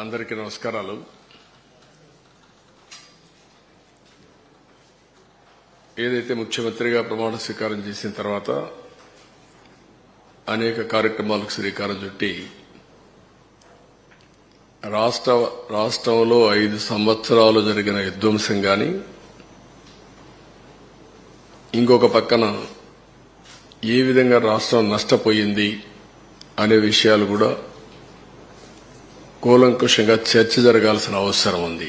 అందరికీ నమస్కారాలు. ఏదైతే ముఖ్యమంత్రిగా ప్రమాణ స్వీకారం చేసిన తర్వాత అనేక కార్యక్రమాలకు శ్రీకారం చుట్టి రాష్ట్రంలో 5 సంవత్సరాలు జరిగిన విధ్వంసం గాని, ఇంకొక పక్కన ఏ విధంగా రాష్ట్రం నష్టపోయింది అనే విషయాలు కూడా కూలంకుషంగా చర్చ జరగాల్సిన అవసరం ఉంది.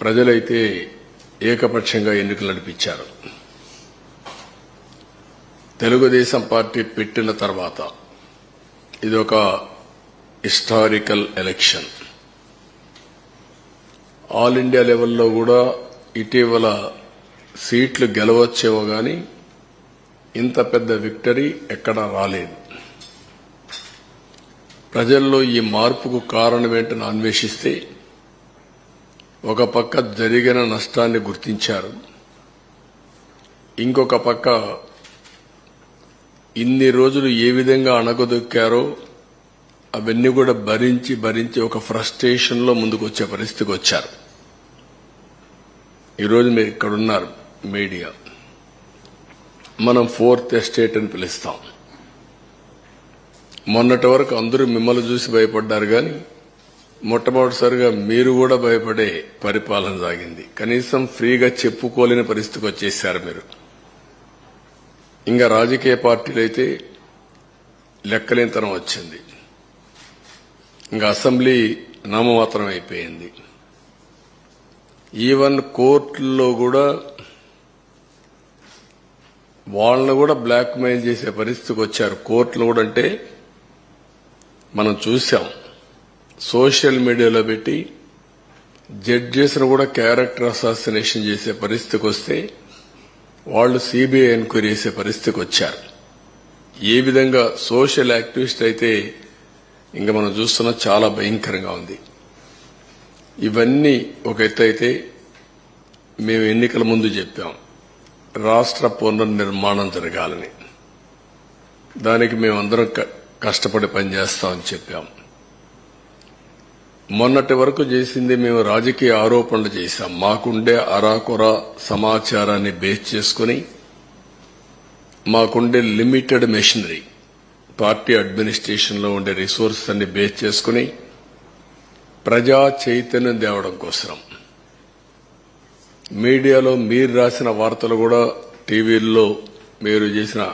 ప్రజలైతే ఏకపక్షంగా ఎన్నికలు నడిపించారు. తెలుగుదేశం పార్టీ పెట్టిన తర్వాత ఇదొక హిస్టారికల్ ఎలక్షన్. ఆల్ ఇండియా లెవెల్లో కూడా ఇటీవల సీట్లు గెలవచ్చేమో గాని ఇంత పెద్ద విక్టరీ ఎక్కడా రాలేదు. ప్రజల్లో ఈ మార్పుకు కారణమేంటని అన్వేషిస్తే ఒక పక్క జరిగిన నష్టాన్ని గుర్తించారు, ఇంకొక పక్క ఇన్ని రోజులు ఏ విధంగా అణగదొక్కారో అవన్నీ కూడా భరించి ఒక ఫ్రస్ట్రేషన్ లో ముందుకు వచ్చే పరిస్థితికి వచ్చారు. ఈరోజు మీరు ఇక్కడున్నారు మీడియా, మనం 4th ఎస్టేట్ అని పిలుస్తాం. మొన్నటి వరకు అందరూ మిమ్మల్ని చూసి భయపడ్డారు కానీ మొట్టమొదటిసారిగా మీరు కూడా భయపడే పరిపాలన సాగింది. కనీసం ఫ్రీగా చెప్పుకోలేని పరిస్థితికి వచ్చేసారు మీరు. ఇంకా రాజకీయ పార్టీలైతే లెక్కలేనితనం వచ్చింది. ఇంకా అసెంబ్లీ నామమాత్రం అయిపోయింది. ఈవెన్ కోర్టుల్లో కూడా వాళ్ళను కూడా బ్లాక్ మెయిల్ చేసే పరిస్థితికి వచ్చారు. కోర్టులు కూడా అంటే మనం చూసాం, సోషల్ మీడియాలో పెట్టి జడ్జెస్ను కూడా క్యారెక్టర్ అసాసినేషన్ చేసే పరిస్థితికి వస్తే వాళ్ళు సిబిఐ ఎంక్వైరీ చేసే పరిస్థితికి వచ్చారు. ఏ విధంగా సోషల్ యాక్టివిస్ట్ అయితే ఇంకా మనం చూస్తున్న చాలా భయంకరంగా ఉంది. ఇవన్నీ ఒక ఎత్తు అయితే, మేము ఎన్నికల ముందు చెప్పాం రాష్ట్ర పునర్నిర్మాణం జరగాలని. దానికి మేమందరం కష్టపడి పనిచేస్తామని చెప్పాం. మొన్నటి వరకు చేసింది మేము రాజకీయ ఆరోపణలు చేశాం. మాకుండే అరాకొర సమాచారాన్ని బేస్ చేసుకుని, మాకుండే లిమిటెడ్ మెషినరీ, పార్టీ అడ్మినిస్ట్రేషన్లో ఉండే రిసోర్సెస్ అన్ని బేస్ చేసుకుని ప్రజా చైతన్యం తేవడం కోసం మీడియాలో మీరు రాసిన వార్తలు కూడా, టీవీల్లో మీరు చేసిన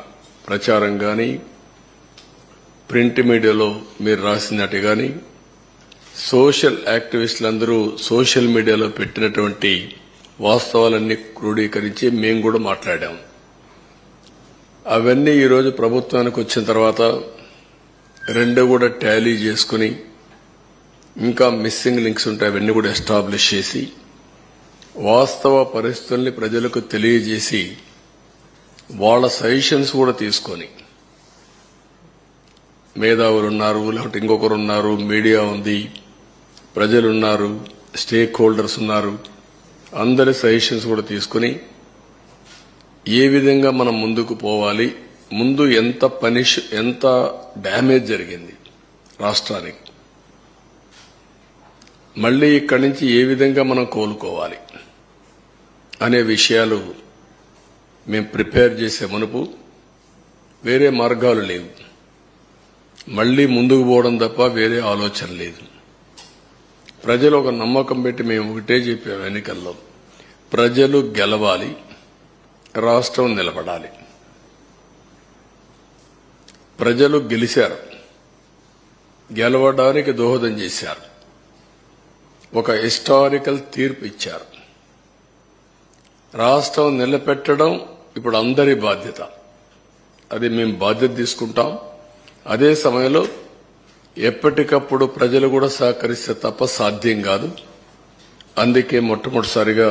ప్రచారం కానీ, ప్రింట్ మీడియాలో మీరు రాసినట్టు కానీ, సోషల్ యాక్టివిస్టులందరూ సోషల్ మీడియాలో పెట్టినటువంటి వాస్తవాలన్నీ క్రోడీకరించి మేము కూడా మాట్లాడాం. అవన్నీ ఈరోజు ప్రభుత్వానికి వచ్చిన తర్వాత రెండు కూడా టాలీ చేసుకుని, ఇంకా మిస్సింగ్ లింక్స్ ఉంటాయి అవన్నీ కూడా ఎస్టాబ్లిష్ చేసి వాస్తవ పరిస్థితుల్ని ప్రజలకు తెలియజేసి వాళ్ళ సజెషన్స్ కూడా తీసుకొని, మేధావులు ఉన్నారు, లేకపోతే ఇంకొకరు ఉన్నారు, మీడియా ఉంది, ప్రజలున్నారు, స్టేక్ హోల్డర్స్ ఉన్నారు, అందరి సజెషన్స్ కూడా తీసుకుని ఏ విధంగా మనం ముందుకు పోవాలి, ముందు ఎంత డ్యామేజ్ జరిగింది రాష్ట్రానికి, మళ్లీ ఇక్కడి నుంచి ఏ విధంగా మనం కోలుకోవాలి అనే విషయాలు మేము ప్రిపేర్ చేసే మునుపు వేరే మార్గాలు లేవు. మళ్లీ ముందుకు పోవడం తప్ప వేరే ఆలోచన లేదు. ప్రజలు ఒక నమ్మకం పెట్టి మేము ఒకటే చెప్పాము ఎన్నికల్లో, ప్రజలు గెలవాలి, రాష్ట్రం నిలబడాలి. ప్రజలు గెలిచారు, గెలవడానికి దోహదం చేశారు, ఒక హిస్టారికల్ తీర్పు ఇచ్చారు. రాష్ట్రం నిలబెట్టడం ఇప్పుడు అందరి బాధ్యత. అది మేము బాధ్యత తీసుకుంటాం. అదే సమయంలో ఎప్పటికప్పుడు ప్రజలు కూడా సహకరిస్తే తప్ప సాధ్యం కాదు. అందుకే మొట్టమొదటిసారిగా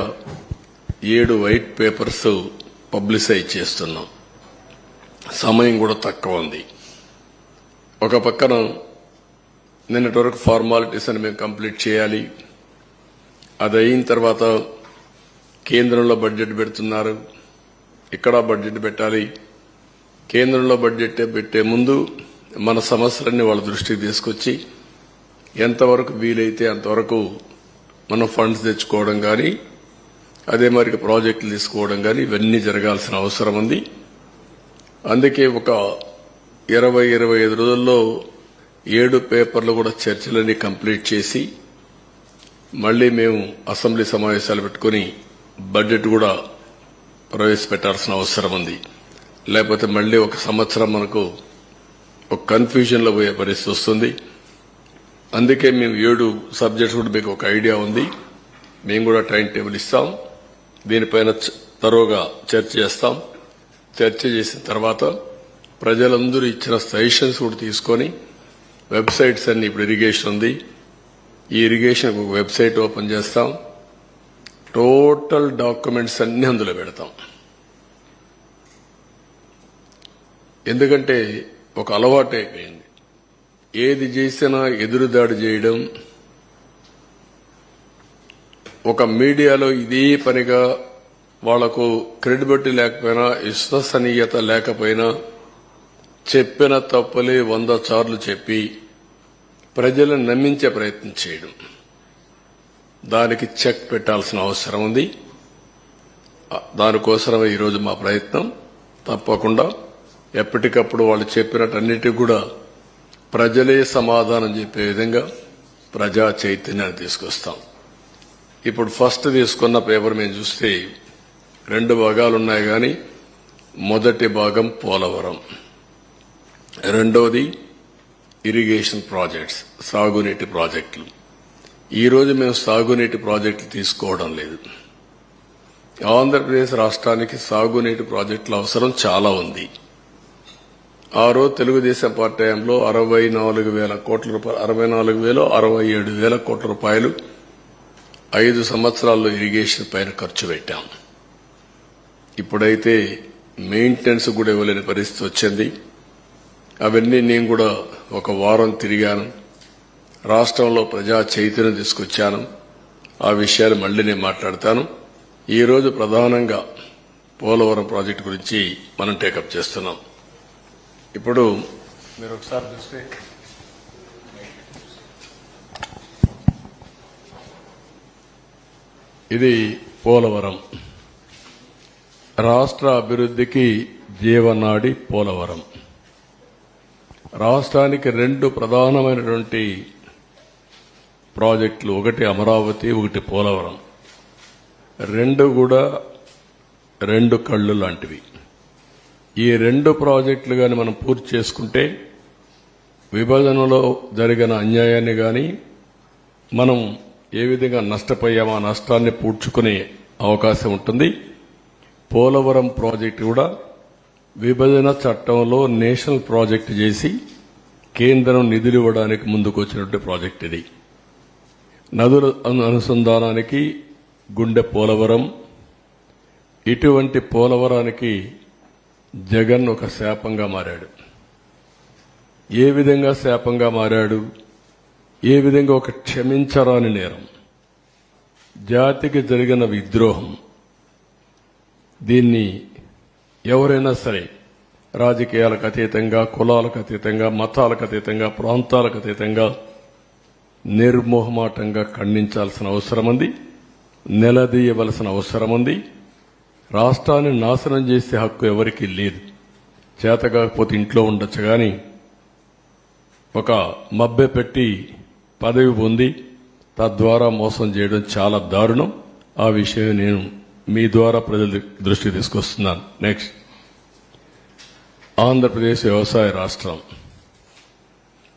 7 వైట్ పేపర్స్ పబ్లిసైజ్ చేస్తున్నాం. సమయం కూడా తక్కువ ఉంది. ఒక పక్కన నిన్నటి వరకు ఫార్మాలిటీస్ అని మేము కంప్లీట్ చేయాలి. అది అయిన తర్వాత కేంద్రంలో బడ్జెట్ పెడుతున్నారు, ఇక్కడ బడ్జెట్ పెట్టాలి. కేంద్రంలో బడ్జెట్ పెట్టే ముందు మన సమస్యలన్నీ వాళ్ళ దృష్టికి తీసుకొచ్చి ఎంతవరకు వీలైతే అంతవరకు మనం ఫండ్స్ తెచ్చుకోవడం కానీ అదే మరి ప్రాజెక్టులు తీసుకోవడం కానీ ఇవన్నీ జరగాల్సిన అవసరం ఉంది. అందుకే ఒక 20-25 రోజుల్లో 7 పేపర్లు కూడా చర్చలన్నీ కంప్లీట్ చేసి మళ్లీ మేము అసెంబ్లీ సమావేశాలు పెట్టుకుని బడ్జెట్ కూడా ప్రవేశపెట్టాల్సిన అవసరం ఉంది. లేకపోతే మళ్లీ ఒక సంవత్సరం మనకు ఒక కన్ఫ్యూజన్ లో పోయే పరిస్థితి వస్తుంది. అందుకే మేము 7 సబ్జెక్ట్స్ కూడా మీకు ఒక ఐడియా ఉంది. మేము కూడా టైం టేబుల్ ఇస్తాం. దీనిపైన తరోగా చర్చ చేస్తాం. చర్చ చేసిన తర్వాత ప్రజలందరూ ఇచ్చిన సజెషన్స్ కూడా తీసుకొని వెబ్సైట్స్ అన్ని ఇప్పుడు ఇరిగేషన్ ఉంది. ఈ ఇరిగేషన్ ఒక వెబ్సైట్ ఓపెన్ చేస్తాం. టోటల్ డాక్యుమెంట్స్ అన్ని అందులో పెడతాం. ఎందుకంటే ఒక అలవాటు అయిపోయింది. ఏది చేసినా ఎదురుదాడి చేయడం, ఒక మీడియాలో ఇదే పనిగా వాళ్లకు క్రెడిబిలిటీ లేకపోయినా విశ్వసనీయత లేకపోయినా చెప్పిన తప్పులే 100 సార్లు చెప్పి ప్రజలను నమ్మించే ప్రయత్నం చేయడం, దానికి చెక్ పెట్టాల్సిన అవసరం ఉంది. దానికోసమే ఈరోజు మా ప్రయత్నం. తప్పకుండా ఎప్పటికప్పుడు వాళ్ళు చెప్పినట్టన్నిటికీ కూడా ప్రజలే సమాధానం చెప్పే విధంగా ప్రజా చైతన్యాన్ని తీసుకొస్తాం. ఇప్పుడు ఫస్ట్ తీసుకున్న పేపర్ మేము చూస్తే 2 భాగాలున్నాయి. కానీ మొదటి భాగం పోలవరం, రెండవది ఇరిగేషన్ ప్రాజెక్ట్స్, సాగునీటి ప్రాజెక్టులు. ఈ రోజు మేము సాగునీటి ప్రాజెక్టులు తీసుకోవడం లేదు. ఆంధ్రప్రదేశ్ రాష్ట్రానికి సాగునీటి ప్రాజెక్టుల అవసరం చాలా ఉంది. ఆ రోజు తెలుగుదేశం పార్టీ హయాంలో 64,000 కోట్ల రూపాయలు, 67,000 కోట్ల రూపాయలు 5 సంవత్సరాల్లో ఇరిగేషన్ పైన ఖర్చు పెట్టాం. ఇప్పుడైతే మెయింటెనెన్స్ కూడా ఇవ్వలేని పరిస్థితి వచ్చింది. అవన్నీ నేను కూడా ఒక వారం తిరిగాను. రాష్ట్రంలో ప్రజా చైతన్యం తీసుకొచ్చాను. ఆ విషయాలు మళ్లీ నేను మాట్లాడతాను. ఈ రోజు ప్రధానంగా పోలవరం ప్రాజెక్టు గురించి మనం టేకప్ చేస్తున్నాం. ఇప్పుడు మీరు ఒకసారి చూస్తే ఇది పోలవరం. రాష్ట్ర అభివృద్ధికి జీవనాడి పోలవరం. రాష్ట్రానికి 2 ప్రధానమైనటువంటి ప్రాజెక్టులు, ఒకటి అమరావతి, ఒకటి పోలవరం. 2 కూడా 2 కళ్ళు లాంటివి. ఈ 2 ప్రాజెక్టులు గాని మనం పూర్తి చేసుకుంటే విభజనలో జరిగిన అన్యాయాన్ని గాని మనం ఏ విధంగా నష్టపోయామో ఆ నష్టాన్ని పూడ్చుకునే అవకాశం ఉంటుంది. పోలవరం ప్రాజెక్టు కూడా విభజన చట్టంలో నేషనల్ ప్రాజెక్టు చేసి కేంద్రం నిధులు ఇవ్వడానికి ముందుకు వచ్చినటువంటి ప్రాజెక్టు ఇది. నదుల అనుసంధానానికి గుండె పోలవరం. ఇటువంటి పోలవరానికి జగన్ ఒక శాపంగా మారాడు. ఏ విధంగా శాపంగా మారాడు? ఏ విధంగా ఒక క్షమించరాని నేరం, జాతికి జరిగిన విద్రోహం. దీన్ని ఎవరైనా సరే రాజకీయాలకు అతీతంగా, కులాలకు అతీతంగా, మతాలకు అతీతంగా, ప్రాంతాలకు అతీతంగా నిర్మోహమాటంగా ఖండించాల్సిన అవసరం ఉంది. నిలదీయవలసిన అవసరం ఉంది. రాష్ట్రాన్ని నాశనం చేసే హక్కు ఎవరికీ లేదు. చేతకాకపోతే ఇంట్లో ఉండొచ్చు కానీ ఒక మభ్య పెట్టి పదవి పొంది తద్వారా మోసం చేయడం చాలా దారుణం. ఆ విషయం నేను మీ ద్వారా ప్రజల దృష్టికి తీసుకొస్తున్నాను. నెక్స్ట్, ఆంధ్రప్రదేశ్ వ్యవసాయ రాష్ట్రం.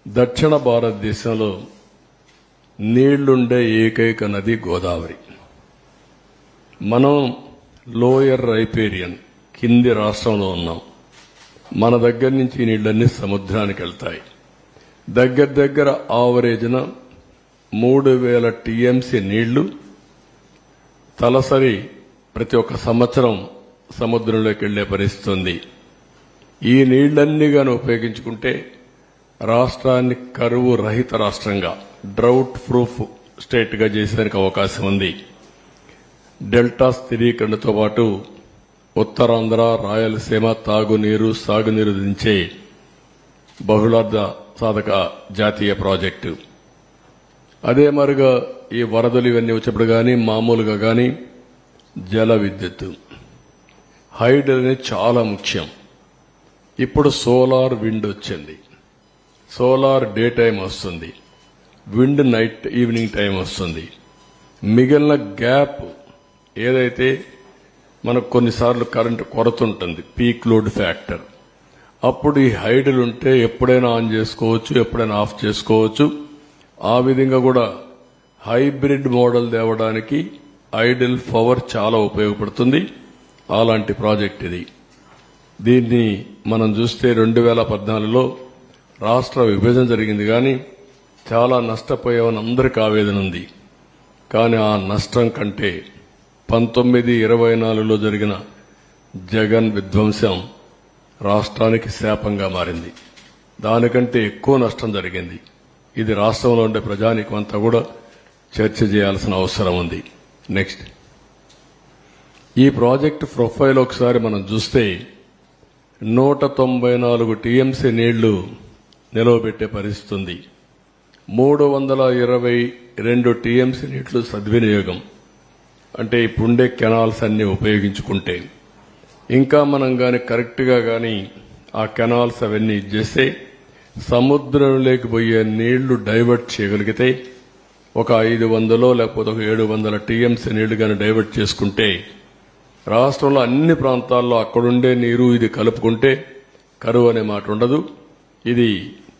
దక్షిణ భారతదేశంలో నీళ్లుండే ఏకైక నది గోదావరి. మనం లోయర్ రైపేరియన్ కింది రాష్ట్రంలో ఉన్నాం. మన దగ్గర నుంచి నీళ్లన్నీ సముద్రానికి వెళ్తాయి. దగ్గర ఆవరేజ్న 3,000 టీఎంసీ నీళ్లు తలసరి ప్రతి ఒక్క సంవత్సరం సముద్రంలోకి వెళ్లే పరిస్థితి ఉంది. ఈ నీళ్లన్నీ గాని ఉపయోగించుకుంటే రాష్ట్రాన్ని కరువు రహిత రాష్ట్రంగా, డ్రౌట్ ప్రూఫ్ స్టేట్ గా చేసేందుకు అవకాశం ఉంది. డెల్టా స్థిరీకరణతో పాటు ఉత్తరాంధ్ర, రాయలసీమ తాగునీరు, సాగునీరు దించే బహుళార్థ సాధక జాతీయ ప్రాజెక్టు. అదే మరిగా ఈ వరదలు ఇవన్నీ వచ్చినప్పుడు కానీ మామూలుగా కానీ జల విద్యుత్ హైడ్ అనేది చాలా ముఖ్యం. ఇప్పుడు సోలార్ విండ్ వచ్చింది. సోలార్ డే టైం వస్తుంది, విండ్ నైట్ ఈవినింగ్ టైం వస్తుంది. మిగిలిన గ్యాప్ ఏదైతే మనకు కొన్నిసార్లు కరెంటు కొరత ఉంటుంది, పీక్ లోడ్ ఫ్యాక్టర్, అప్పుడు ఈ హైడ్లు ఉంటే ఎప్పుడైనా ఆన్ చేసుకోవచ్చు, ఎప్పుడైనా ఆఫ్ చేసుకోవచ్చు. ఆ విధంగా కూడా హైబ్రిడ్ మోడల్ తేవడానికి ఐడిల్ పవర్ చాలా ఉపయోగపడుతుంది. అలాంటి ప్రాజెక్ట్ ఇది. దీన్ని మనం చూస్తే 2014లో రాష్ట్ర విభజన జరిగింది, కానీ చాలా నష్టపోయామని అందరికీ ఆవేదన ఉంది. కానీ ఆ నష్టం కంటే 1924లో జరిగిన జగన్ విధ్వంసం రాష్ట్రానికి శాపంగా మారింది. దానికంటే ఎక్కువ నష్టం జరిగింది. ఇది రాష్ట్రంలో ఉండే ప్రజానీకం అంతా కూడా చర్చ చేయాల్సిన అవసరం ఉంది. నెక్స్ట్, ఈ ప్రాజెక్టు ప్రొఫైల్ ఒకసారి మనం చూస్తే 194 టీఎంసీ నీళ్లు నిలవబెట్టే పరిస్థితి ఉంది. 322 టీఎంసీ నీళ్లు సద్వినియోగం, అంటే ఇప్పుడుండే కెనాల్స్ అన్ని ఉపయోగించుకుంటే. ఇంకా మనం గాని కరెక్ట్గా గాని ఆ కెనాల్స్ అవన్నీ చేస్తే సముద్రంలోకి పోయే నీళ్లు డైవర్ట్ చేయగలిగితే ఒక 500 లేకపోతే ఒక 700 టీఎంసీ నీళ్లు గాని డైవర్ట్ చేసుకుంటే రాష్ట్రంలో అన్ని ప్రాంతాల్లో అక్కడుండే నీరు ఇది కలుపుకుంటే కరువు అనే మాట ఉండదు. ఇది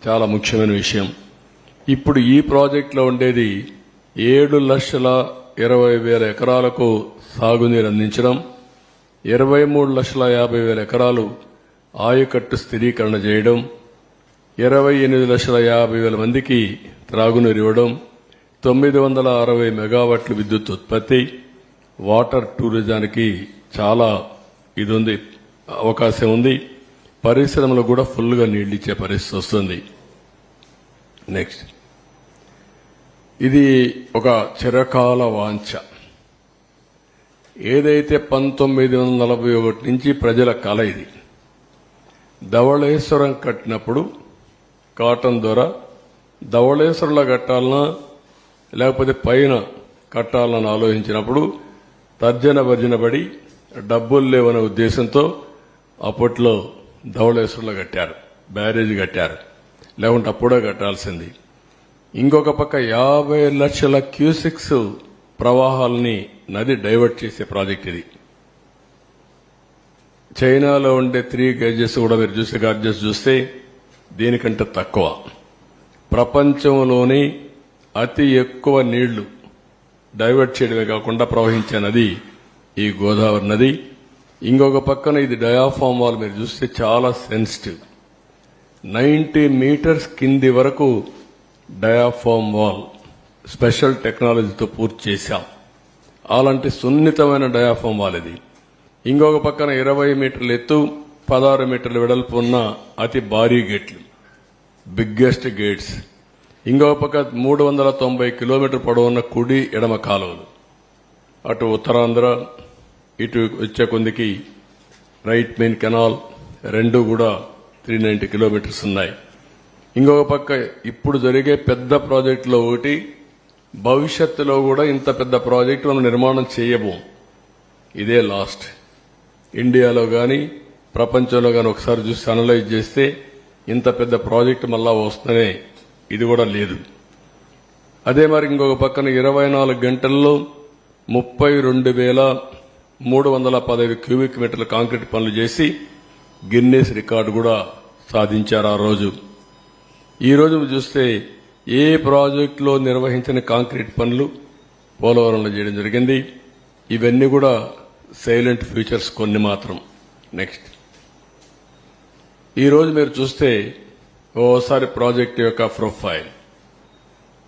చాలా ముఖ్యమైన విషయం. ఇప్పుడు ఈ ప్రాజెక్టులో ఉండేది 7,20,000 ఎకరాలకు సాగునీరు అందించడం, 23,50,000 ఎకరాలు ఆయకట్టు స్థిరీకరణ చేయడం, 28,50,000 మందికి త్రాగునీరు ఇవ్వడం, 960 మెగావాట్ల విద్యుత్ ఉత్పత్తి, వాటర్ టూరిజానికి చాలా ఇది ఉంది, అవకాశం ఉంది. పరిశ్రమలు కూడా ఫుల్గా నీళ్లు ఇచ్చే పరిస్థితి వస్తుంది. నెక్స్ట్, ఇది ఒక చిరకాల వాంఛ. ఏదైతే 1941 నుంచి ప్రజల కల ఇది. ధవళేశ్వరం కట్టినప్పుడు కాటన్ ద్వారా ధవళేశ్వరంలో కట్టాలన్నా లేకపోతే పైన కట్టాలని ఆలోచించినప్పుడు తర్జన భర్జన పడి డబ్బులు లేవనే ఉద్దేశంతో అప్పట్లో ధవళేశ్వరంలో కట్టారు, బ్యారేజీ కట్టారు. లేకుంటే అప్పుడే కట్టాల్సింది. ఇంకొక పక్క 50 లక్షల క్యూసెక్స్ ప్రవాహాలని నది డైవర్ట్ చేసే ప్రాజెక్ట్ ఇది. చైనాలో ఉండే 3 గేజెస్ కూడా మీరు చూసే గార్జెస్ చూస్తే దీనికంటే తక్కువ. ప్రపంచంలోని అతి ఎక్కువ నీళ్లు డైవర్ట్ చేయడమే కాకుండా ప్రవహించే నది ఈ గోదావరి నది. ఇంకొక పక్కన ఇది డయాఫామ్ వాల్ మీరు చూస్తే చాలా సెన్సిటివ్, 90 మీటర్స్ కింది వరకు డయాఫామ్ వాల్ స్పెషల్ టెక్నాలజీతో పూర్తి చేశాం. అలాంటి సున్నితమైన డయాఫామ్ వాల్ ఇది. ఇంకొక పక్కన 20 మీటర్ల ఎత్తు, 16 మీటర్ల వెడల్పు ఉన్న అతి భారీ గేట్లు, బిగ్గెస్ట్ గేట్స్. ఇంకొక పక్క 390 కిలోమీటర్ పొడవున్న కుడి ఎడమ కాలువలు. అటు ఉత్తరాంధ్ర ఇటు వచ్చే కొందికి రైట్ మెయిన్ కెనాల్ రెండు కూడా 390 కిలోమీటర్స్ ఉన్నాయి. ఇంకొక పక్క ఇప్పుడు జరిగే పెద్ద ప్రాజెక్టులో ఒకటి, భవిష్యత్తులో కూడా ఇంత పెద్ద ప్రాజెక్టు మనం నిర్మాణం చేయబోం. ఇదే లాస్ట్. ఇండియాలో గాని ప్రపంచంలో గాని ఒకసారి చూసి అనలైజ్ చేస్తే ఇంత పెద్ద ప్రాజెక్టు మళ్ళా వస్తూనే ఇది కూడా లేదు. అదే మరి ఇంకొక పక్కన 24 గంటల్లో 32,315 క్యూబిక్ మీటర్ల కాంక్రీట్ పనులు చేసి గిన్నెస్ రికార్డు కూడా సాధించారు ఆ రోజు. ఈ రోజు చూస్తే ఏ ప్రాజెక్టులో నిర్వహించిన కాంక్రీట్ పనులు పోలవరంలో చేయడం జరిగింది. ఇవన్నీ కూడా సైలెంట్ ఫ్యూచర్స్ కొన్ని మాత్రం. నెక్స్ట్, ఈ రోజు మీరు చూస్తే ఓసారి ప్రాజెక్ట్ యొక్క ప్రొఫైల్.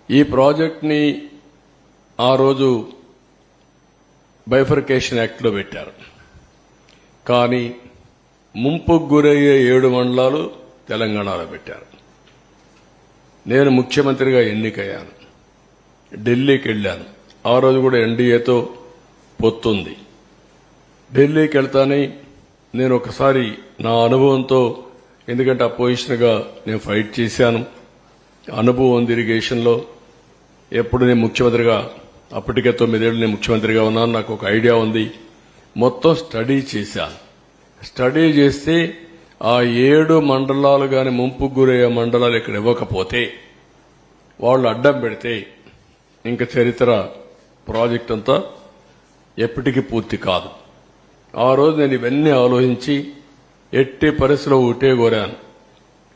ఈ ప్రాజెక్ట్ని ఆ రోజు బైఫర్కేషన్ యాక్ట్లో పెట్టారు. కానీ ముంపుకు గురయ్యే 7 మండలాలు తెలంగాణలో పెట్టారు. నేను ముఖ్యమంత్రిగా ఎన్నికయ్యాను, ఢిల్లీకి వెళ్లాను. ఆ రోజు కూడా ఎన్డీఏతో పొత్తుంది. ఢిల్లీకి వెళ్తానే నేను ఒకసారి నా అనుభవంతో, ఎందుకంటే అపోజిషన్గా నేను ఫైట్ చేశాను, అనుభవం ఉంది ఇరిగేషన్లో, ఎప్పుడు నేను ముఖ్యమంత్రిగా, అప్పటికే 9 ఏళ్లు నేను ముఖ్యమంత్రిగా ఉన్నాను, నాకు ఒక ఐడియా ఉంది. మొత్తం స్టడీ చేశాను. స్టడీ చేస్తే ఆ 7 మండలాలు గాని ముంపుకు గురయ్యే మండలాలు ఇక్కడ ఇవ్వకపోతే, వాళ్ళు అడ్డం పెడితే ఇంకా చరిత్ర ప్రాజెక్ట్ అంతా ఎప్పటికీ పూర్తి కాదు. ఆ రోజు నేను ఇవన్నీ ఆలోచించి ఎట్టి పరిస్థితిలో ఒకటే కోరాను.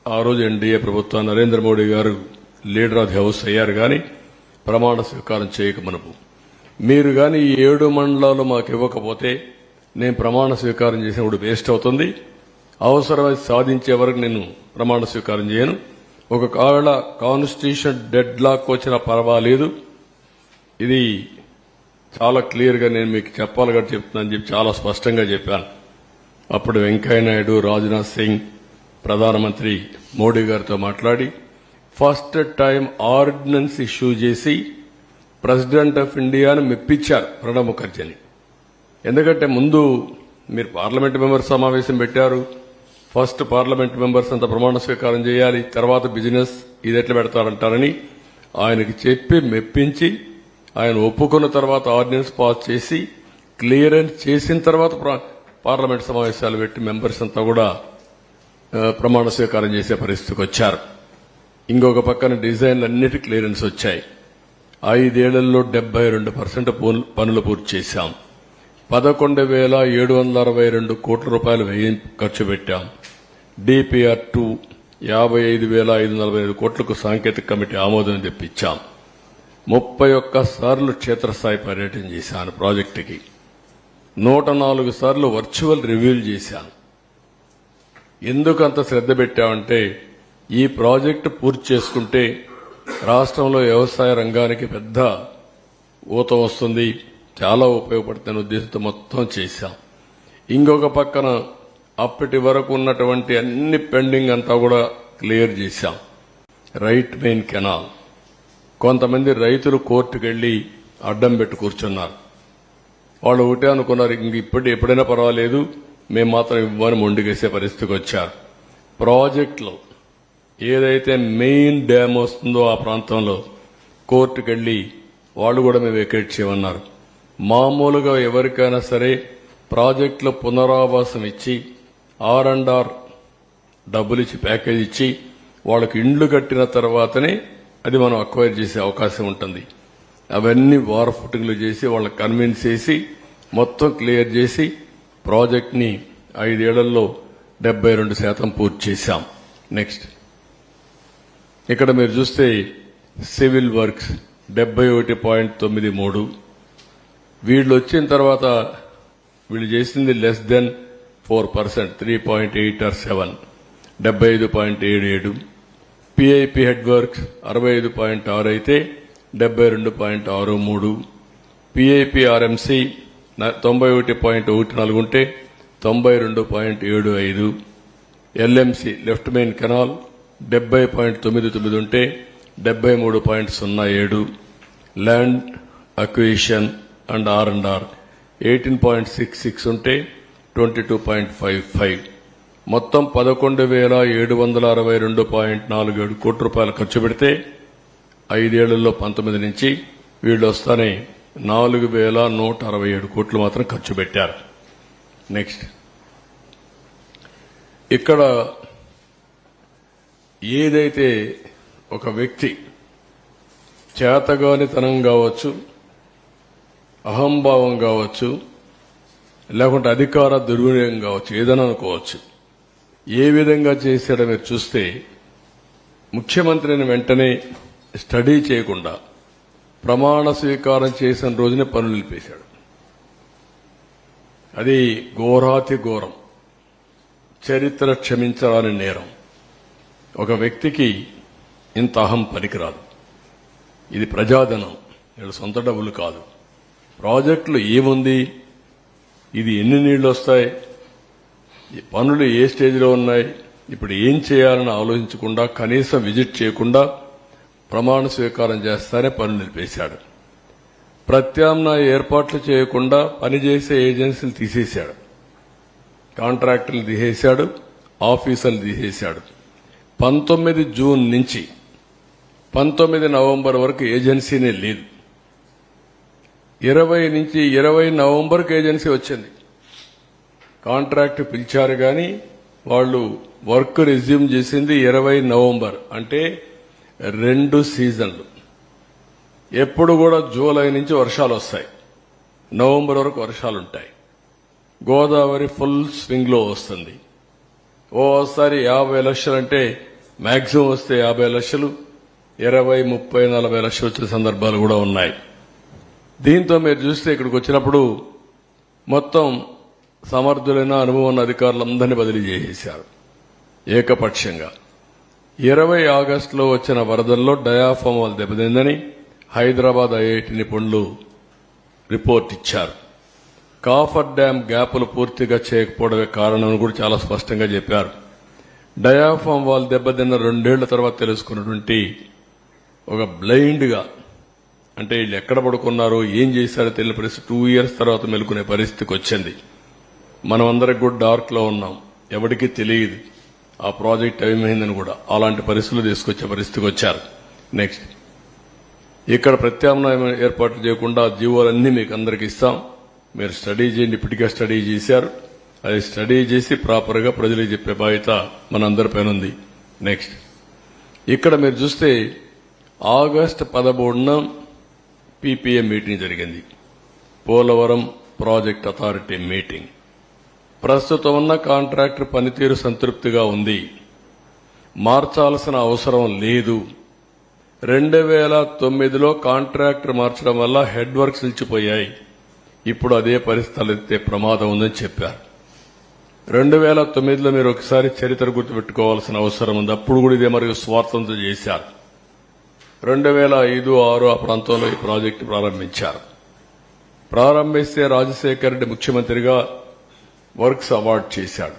ఆ రోజు ఎన్డీఏ ప్రభుత్వం నరేంద్ర మోడీ గారు లీడర్ ఆఫ్ ది హౌస్ అయ్యారు కానీ ప్రమాణ స్వీకారం చేయక మునుపు, మీరు కానీ ఈ 7 మండలాలు మాకు ఇవ్వకపోతే నేను ప్రమాణ స్వీకారం చేసినప్పుడు వేస్ట్ అవుతుంది. అవసరమైతే సాధించే వరకు నేను ప్రమాణ స్వీకారం చేయను. ఒకవేళ కాన్స్టిట్యూషన్ డెడ్ లాక్ వచ్చినా పర్వాలేదు, ఇది చాలా క్లియర్ గా నేను మీకు చెప్పాలి కాబట్టి చెప్తున్నానని చెప్పి చాలా స్పష్టంగా చెప్పాను. అప్పుడు వెంకయ్య నాయుడు, రాజ్నాథ్ సింగ్, ప్రధానమంత్రి మోడీ గారితో మాట్లాడి ఫస్ట్ టైం ఆర్డినెన్స్ ఇష్యూ చేసి ప్రెసిడెంట్ ఆఫ్ ఇండియాను మెప్పించారు ప్రణబ్ ముఖర్జీని. ఎందుకంటే ముందు మీరు పార్లమెంట్ మెంబర్స్ సమావేశం పెట్టారు, ఫస్ట్ పార్లమెంట్ మెంబర్స్ అంతా ప్రమాణ స్వీకారం చేయాలి, తర్వాత బిజినెస్ ఇది ఎట్లా పెడతారంటారని ఆయనకి చెప్పి మెప్పించి ఆయన ఒప్పుకున్న తర్వాత ఆర్డినెన్స్ పాస్ చేసి క్లియరెన్స్ చేసిన తర్వాత పార్లమెంట్ సమావేశాలు పెట్టి మెంబర్స్ అంతా కూడా ప్రమాణ స్వీకారం చేసే పరిస్థితికి వచ్చారు. ఇంకొక పక్కన డిజైన్లు అన్నిటి క్లియరెన్స్ వచ్చాయి. 5 ఏళ్లలో 72% పనులు పూర్తి చేశాం. 11,762 కోట్ల రూపాయలు ఖర్చు పెట్టాం. డిపిఆర్ 2 55,545 కోట్లకు సాంకేతిక కమిటీ ఆమోదం తెప్పించాం. 31 సార్లు క్షేత్రస్థాయి పర్యటన చేశాను ప్రాజెక్టుకి. 104 సార్లు వర్చువల్ రివ్యూలు చేశాను. ఎందుకు అంత శ్రద్ధ పెట్టామంటే ఈ ప్రాజెక్టు పూర్తి చేసుకుంటే రాష్ట్రంలో వ్యవసాయ రంగానికి పెద్ద ఊత వస్తుంది, చాలా ఉపయోగపడుతున్న ఉద్దేశంతో మొత్తం చేశాం. ఇంకొక పక్కన అప్పటి వరకు ఉన్నటువంటి అన్ని పెండింగ్ అంతా కూడా క్లియర్ చేశాం. రైట్ మెయిన్ కెనాల్, కొంతమంది రైతులు కోర్టుకు వెళ్లి అడ్డం పెట్టి కూర్చున్నారు. వాళ్ళు ఒకటే అనుకున్నారు, ఇంక ఎప్పుడైనా పర్వాలేదు, మేము మాత్రం ఇవ్వని మొండిగేసే పరిస్థితికి వచ్చారు. ప్రాజెక్టులో ఏదైతే మెయిన్ డ్యామ్ వస్తుందో ఆ ప్రాంతంలో కోర్టుకు వెళ్లి వాళ్ళు కూడా మేము వెకేట్ చేయమన్నారు. మామూలుగా ఎవరికైనా సరే ప్రాజెక్టులో పునరావాసం ఇచ్చి R&R డబ్బులు ఇచ్చి ప్యాకేజ్ ఇచ్చి వాళ్ళకి ఇండ్లు కట్టిన తర్వాతనే అది మనం అక్వైర్ చేసే అవకాశం ఉంటుంది. అవన్నీ వార్ ఫుటింగ్లు చేసి వాళ్ళని కన్విన్స్ చేసి మొత్తం క్లియర్ చేసి ప్రాజెక్ట్ ని 5 ఏళ్లలో 72% పూర్తి చేశాం. నెక్స్ట్ ఇక్కడ మీరు చూస్తే సివిల్ వర్క్స్ 71.93. వీళ్ళు వచ్చిన తర్వాత వీళ్ళు చేసింది less than 4%, 3.8 or 7, 75.77. PIP head works 65.6 అయితే 72.63. పిఐపి ఆర్ఎంసీ 91.14 ఉంటే 92.75. ఎల్ఎంసీ లెఫ్ట్ మెయిన్ కెనాల్ 70.99 ఉంటే 73.07. ల్యాండ్ అక్విజిషన్ అండ్ R&R 18.66 ఉంటే 22.55. మొత్తం 11,762.47 కోట్ల రూపాయలు ఖర్చు పెడితే 5 ఏళ్లలో 19 నుంచి వీళ్ళు వస్తానే 4,167 కోట్లు మాత్రం ఖర్చు పెట్టారు. నెక్స్ట్ ఇక్కడ ఏదైతే ఒక వ్యక్తి చేతగానితనం కావచ్చు, అహంభావం కావచ్చు, లేకుంటే అధికార దుర్వినియోగం కావచ్చు, ఏదైనా అనుకోవచ్చు, ఏ విధంగా చేశాడో మీరు చూస్తే ముఖ్యమంత్రిని వెంటనే స్టడీ చేయకుండా ప్రమాణ స్వీకారం చేసిన రోజునే పనులు నిలిపేశాడు. అది ఘోరాతి ఘోరం, చరిత్ర క్షమించరాని నేరం. ఒక వ్యక్తికి ఇంత అహం పనికిరాదు. ఇది ప్రజాధనం, వీళ్ళ సొంత డబ్బులు కాదు. ప్రాజెక్టులు ఏముంది, ఇది ఎన్ని నీళ్లు వస్తాయి, ఈ పనులు ఏ స్టేజ్లో ఉన్నాయి, ఇప్పుడు ఏం చేయాలని ఆలోచించకుండా కనీసం విజిట్ చేయకుండా ప్రమాణ స్వీకారం చేస్తానే పనులు నిలిపేశాడు. ప్రత్యామ్నాయ ఏర్పాట్లు చేయకుండా పనిచేసే ఏజెన్సీలు తీసేశాడు, కాంట్రాక్టర్లు తీసేశాడు, ఆఫీసర్లు తీసేశాడు. 19 జూన్ నుంచి 19 నవంబర్ వరకు ఏజెన్సీనే లేదు. 20 నవంబర్కి ఏజెన్సీ వచ్చింది. కాంట్రాక్ట్ పిలిచారు కానీ వాళ్ళు వర్క్ రిజ్యూమ్ చేసింది 20 నవంబర్. అంటే 2 సీజన్లు. ఎప్పుడు కూడా జూలై నుంచి వర్షాలు వస్తాయి, నవంబర్ వరకు వర్షాలుంటాయి. గోదావరి ఫుల్ స్వింగ్ లో వస్తుంది. ఓసారి 50 లక్షలు అంటే మాక్సిమం వస్తే 50 లక్షలు, 20, 30, 40 లక్షలు వచ్చే సందర్భాలు కూడా ఉన్నాయి. దీంతో మీరు చూస్తే ఇక్కడికి వచ్చినప్పుడు మొత్తం సమర్థులైన అనుభవం ఉన్న అధికారులందరినీ బదిలీ చేసేశారు ఏకపక్షంగా. 20 ఆగస్టులో వచ్చిన వరదల్లో డయాఫామ్ వాళ్ళు దెబ్బతిందని హైదరాబాద్ ఐఐటి నిపుణులు రిపోర్ట్ ఇచ్చారు. కాఫర్ డ్యాం గ్యాపులు పూర్తిగా చేయకపోవడమే కారణం కూడా చాలా స్పష్టంగా చెప్పారు. డయాఫామ్ వాళ్ళు దెబ్బతిన్న 2 ఏళ్ల తర్వాత తెలుసుకున్నటువంటి ఒక బ్లైండ్ గా, అంటే వీళ్ళు ఎక్కడ పడుకున్నారో ఏం చేశారో తెలియని పరిస్థితి 2 ఇయర్స్ తర్వాత మెలుకునే పరిస్థితికి వచ్చింది. మనం అందరికి కూడా డార్క్ లో ఉన్నాం, ఎవరికీ తెలియదు ఆ ప్రాజెక్ట్ ఏమైందని కూడా. అలాంటి పరిస్థితులు తీసుకొచ్చే పరిస్థితికి వచ్చారు. నెక్స్ట్, ఇక్కడ ప్రత్యామ్నాయం ఏర్పాటు చేయకుండా జీవోలన్నీ మీకు అందరికి ఇస్తాం, మీరు స్టడీ చేయండి. ఇప్పటికే స్టడీ చేశారు, అది స్టడీ చేసి ప్రాపర్ గా ప్రజలకు చెప్పే బాధ్యత మనందరిపైన ఉంది. నెక్స్ట్, ఇక్కడ మీరు చూస్తే ఆగస్టు 13న పీపీఏ మీటింగ్ జరిగింది, పోలవరం ప్రాజెక్ట్ అథారిటీ మీటింగ్. ప్రస్తుతం ఉన్న కాంట్రాక్టర్ పనితీరు సంతృప్తిగా ఉంది, మార్చాల్సిన అవసరం లేదు. 2009లో కాంట్రాక్టర్ మార్చడం వల్ల హెడ్ వర్క్స్ నిలిచిపోయాయి, ఇప్పుడు అదే పరిస్థితులు ఎత్తే ప్రమాదం ఉందని చెప్పారు. 2009లో మీరు ఒకసారి చరిత్ర గుర్తుపెట్టుకోవాల్సిన అవసరం ఉంది. అప్పుడు కూడా ఇదే మరియు స్వార్థంతో చేశారు. 2005, 2006 ఆ ప్రాంతంలో ఈ ప్రాజెక్టు ప్రారంభించారు. ప్రారంభిస్తే రాజశేఖర్ రెడ్డి ముఖ్యమంత్రిగా వర్క్స్ అవార్డు చేశాడు.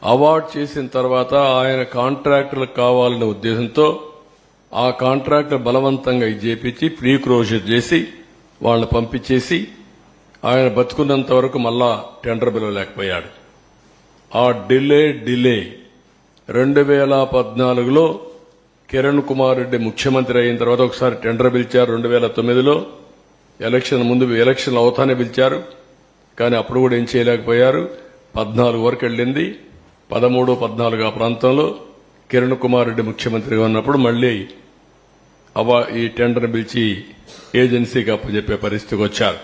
అవార్డు చేసిన తర్వాత ఆయన కాంట్రాక్టర్లకు కావాలనే ఉద్దేశంతో ఆ కాంట్రాక్టర్ బలవంతంగా చేపించి ప్రీ క్లోజర్ చేసి వాళ్ళని పంపించేసి ఆయన బతుకున్నంత వరకు మళ్ళా టెండర్ పిలవలేకపోయాడు. ఆ డిలే 2014లో కిరణ్ కుమార్ రెడ్డి ముఖ్యమంత్రి అయిన తర్వాత ఒకసారి టెండర్ పిలిచారు. 2009లో ఎలక్షన్ ముందు ఎలక్షన్లు అవుతానే పిలిచారు, కానీ అప్పుడు కూడా ఏం చేయలేకపోయారు. 14 వరకు వెళ్ళింది. 13, 14 ఆ ప్రాంతంలో కిరణ్ కుమార్ రెడ్డి ముఖ్యమంత్రిగా ఉన్నప్పుడు మళ్లీ ఈ టెండర్ పిలిచి ఏజెన్సీకి అప్పచెప్పే పరిస్థితికి వచ్చారు.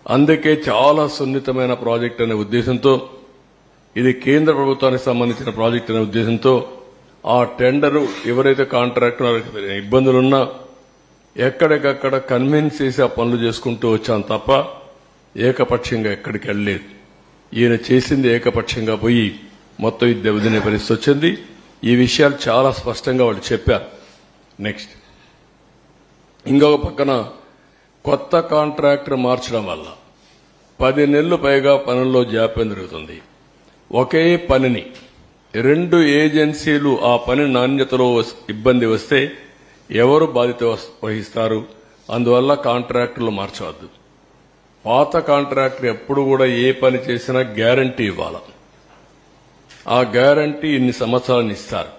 అందుకే చాలా సున్నితమైన ప్రాజెక్ట్ అనే ఉద్దేశంతో, ఇది కేంద్ర ప్రభుత్వానికి సంబంధించిన ప్రాజెక్ట్ అనే ఉద్దేశంతో ఆ టెండరు ఎవరైతే కాంట్రాక్టర్ ఇబ్బందులున్నా ఎక్కడికక్కడ కన్విన్స్ చేసి ఆ పనులు చేసుకుంటూ వచ్చాం తప్ప ఏకపక్షంగా ఎక్కడికి వెళ్లలేదు. ఈయన చేసింది ఏకపక్షంగా పోయి మొత్తం ఇది దెబ్బతినే పరిస్థితి వచ్చింది. ఈ విషయాలు చాలా స్పష్టంగా వాళ్ళు చెప్పారు. నెక్స్ట్, ఇంకొక పక్కన కొత్త కాంట్రాక్టర్ మార్చడం వల్ల 10 నెలలు పైగా పనుల్లో జాప్యం జరుగుతుంది. ఒకే పనిని 2 ఏజెన్సీలు ఆ పని నాణ్యతలో ఇబ్బంది వస్తే ఎవరు బాధ్యత వహిస్తారు? అందువల్ల కాంట్రాక్టర్లు మార్చవద్దు. పాత కాంట్రాక్టర్ ఎప్పుడు కూడా ఏ పని చేసినా గ్యారంటీ ఇవ్వాలి. ఆ గ్యారంటీ ఇన్ని సంవత్సరాలను ఇస్తారు.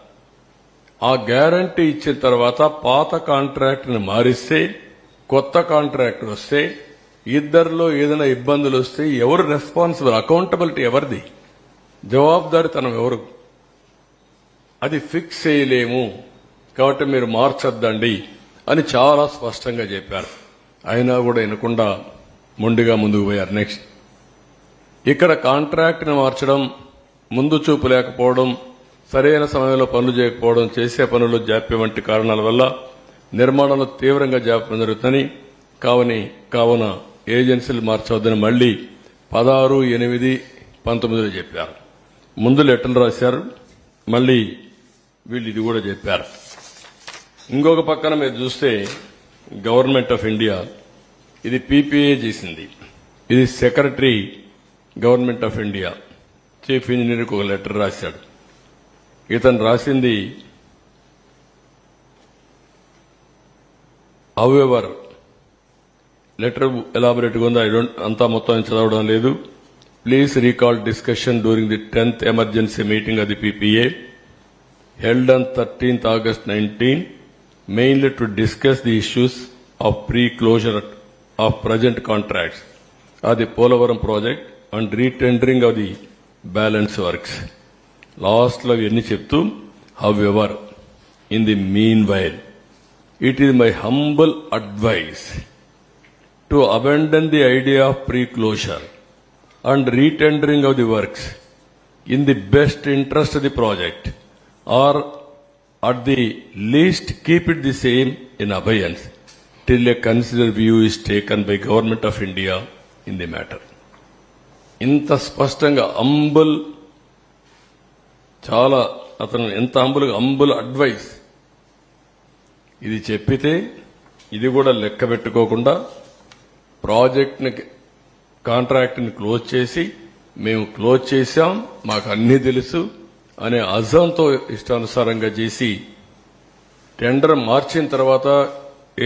ఆ గ్యారంటీ ఇచ్చిన తర్వాత పాత కాంట్రాక్టర్ని మారిస్తే కొత్త కాంట్రాక్టర్ వస్తే ఇద్దరిలో ఏదైనా ఇబ్బందులు వస్తే ఎవరు రెస్పాన్సిబుల్? అకౌంటబిలిటీ ఎవరిది? జవాబుదారీతనం ఎవరు? అది ఫిక్స్ చేయలేము, కాబట్టి మీరు మార్చొద్దండి అని చాలా స్పష్టంగా చెప్పారు. అయినా కూడా వినకుండా మొండిగా ముందుకు పోయారు. నెక్స్ట్, ఇక్కడ కాంట్రాక్ట్ని మార్చడం, ముందు చూపు లేకపోవడం, సరైన సమయంలో పనులు చేయకపోవడం, చేసే పనుల్లో జాప్యం వంటి కారణాల వల్ల నిర్మాణంలో తీవ్రంగా జాప్యం జరుగుతుందని కావున ఏజెన్సీలు మార్చవద్దని మళ్లీ 16/8/19 చెప్పారు. ముందు లెటర్లు రాశారు, మళ్లీ వీళ్ళు ఇది కూడా చెప్పారు. ఇంకొక పక్కన మీరు చూస్తే గవర్నమెంట్ ఆఫ్ ఇండియా ఇది పీపీఏ చేసింది. ఇది secretary government of India chief ఇంజనీర్కి ఒక లెటర్ రాశాడు. ఇతను రాసింది హౌఎవర్ లెటర్ ఎలాబొరేట్గా ఉందో అంతా మొత్తం చదవడం లేదు. Please recall discussion during the 10th emergency meeting of the PPA held on 13th August 19 mainly to discuss the issues of pre-closure of present contracts of the Polavaram project and retendering of the balance works. Last lo enni cheptu, however, in the meanwhile, it is my humble advice to abandon the idea of pre-closure and retendering of the works in the best interest of the project, or at the least keep it the same in abeyance till a considered view is taken by Government of India in the matter. ఇంత స్పష్టంగా అంబుల్, చాలా అతను ఎంత అంబుల్ advice ఇది చెప్పితే ఇది కూడా లెక్క పెట్టుకోకుండా ప్రాజెక్ట్ని కాంట్రాక్ట్ని క్లోజ్ చేసి మేము క్లోజ్ చేశాం, మాకు అన్నీ తెలుసు అనే అజంతో ఇష్టానుసారంగా చేసి టెండర్ మార్చిన తర్వాత,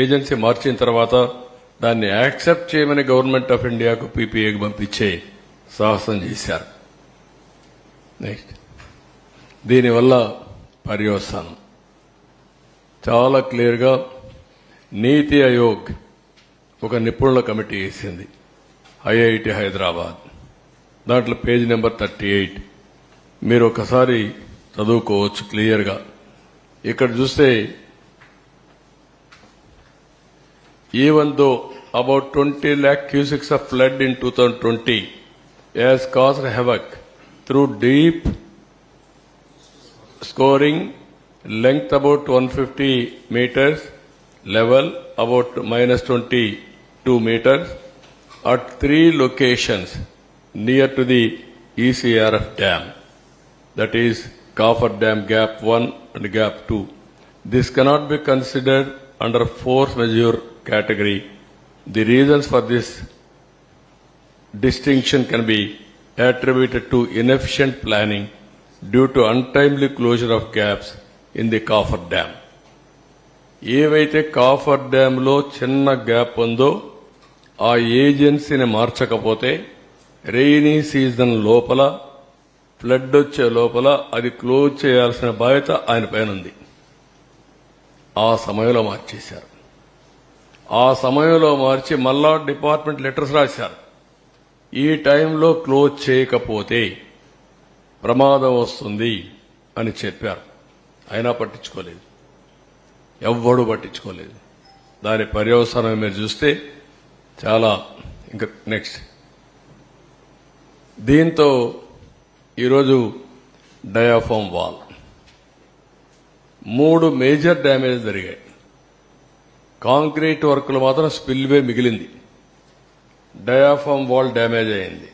ఏజెన్సీ మార్చిన తర్వాత దాన్ని యాక్సెప్ట్ చేయమని గవర్నమెంట్ ఆఫ్ ఇండియాకు పీపీఏకి పంపించే సాహసం చేశారు. నెక్స్ట్, దీనివల్ల పర్యవసానం చాలా క్లియర్గా నీతి ఆయోగ్ ఒక నిపుణుల కమిటీ వేసింది, ఐఐటి హైదరాబాద్. దాంట్లో పేజ్ నెంబర్ 38 మీరు ఒకసారి చదువుకోవచ్చు క్లియర్గా. ఇక్కడ చూస్తే even though about 20 lakh cubics of flood in 2020 has caused havoc through deep scoring, length about 150 meters, level about -22 meters at 3 locations near to the ECRF dam, that is Coffer Dam Gap 1 and Gap 2. This cannot be considered under force majeure category. The reasons for this distinction can be attributed to inefficient planning due to untimely closure of gaps in the Coffer Dam. ఏవైతే copper dam లో చిన్న gap ఉందో ఆ ఏజెన్సీని మార్చకపోతే rainy season లోపల, flood వచ్చే లోపల అది close చేయాల్సిన బాధ్యత ఆయన పైన ఉంది. ఆ సమయంలో మార్చేశారు. ఆ సమయంలో మార్చి మళ్ళా డిపార్ట్మెంట్ లెటర్స్ రాశారు, ఈ టైంలో క్లోజ్ చేయకపోతే ప్రమాదం వస్తుంది అని చెప్పారు. అయినా పట్టించుకోలేదు, ఎవ్వడూ పట్టించుకోలేదు. దాని పర్యవసానం మీరు చూస్తే చాలా. ఇంకా నెక్స్ట్, దీంతో ఈరోజు డయాఫామ్ వాల్ 3 మేజర్ డ్యామేజ్ జరిగాయి. కాంక్రీట్ వర్కులు మాత్రం స్పిల్వే మిగిలింది, డయాఫామ్ వాల్ డ్యామేజ్ అయింది.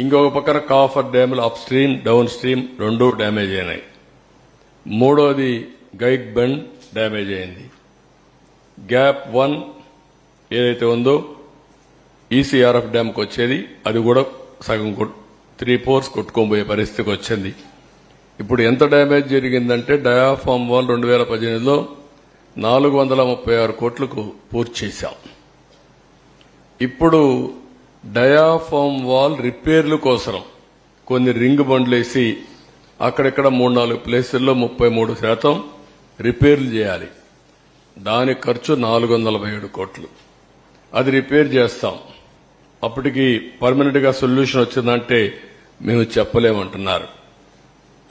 ఇంకొక పక్కన కాఫర్ డ్యాములు up stream, down stream 2 damage అయినాయి. మూడోది గైక్ బెండ్ డ్యామేజ్ అయింది. గ్యాప్ 1 ఏదైతే ఉందో ఈసీఆర్ఎఫ్ డ్యామ్కి వచ్చేది, అది కూడా సగం 3/4 కొట్టుకోబోయే పరిస్థితికి వచ్చింది. ఇప్పుడు ఎంత డ్యామేజ్ జరిగిందంటే డయాఫామ్ వాల్ 2018లో 436 కోట్లకు పూర్తి చేశాం. ఇప్పుడు డయాఫామ్ వాల్ రిపేర్ల కోసం కొన్ని రింగ్ బండ్లేసి అక్కడెక్కడ 3-4 ప్లేసుల్లో 33% రిపేర్లు చేయాలి. దాని ఖర్చు 447 కోట్లు. అది రిపేర్ చేస్తాం. అప్పటికి పర్మనెంట్ గా సొల్యూషన్ వచ్చిందంటే మేము చెప్పలేమంటున్నారు.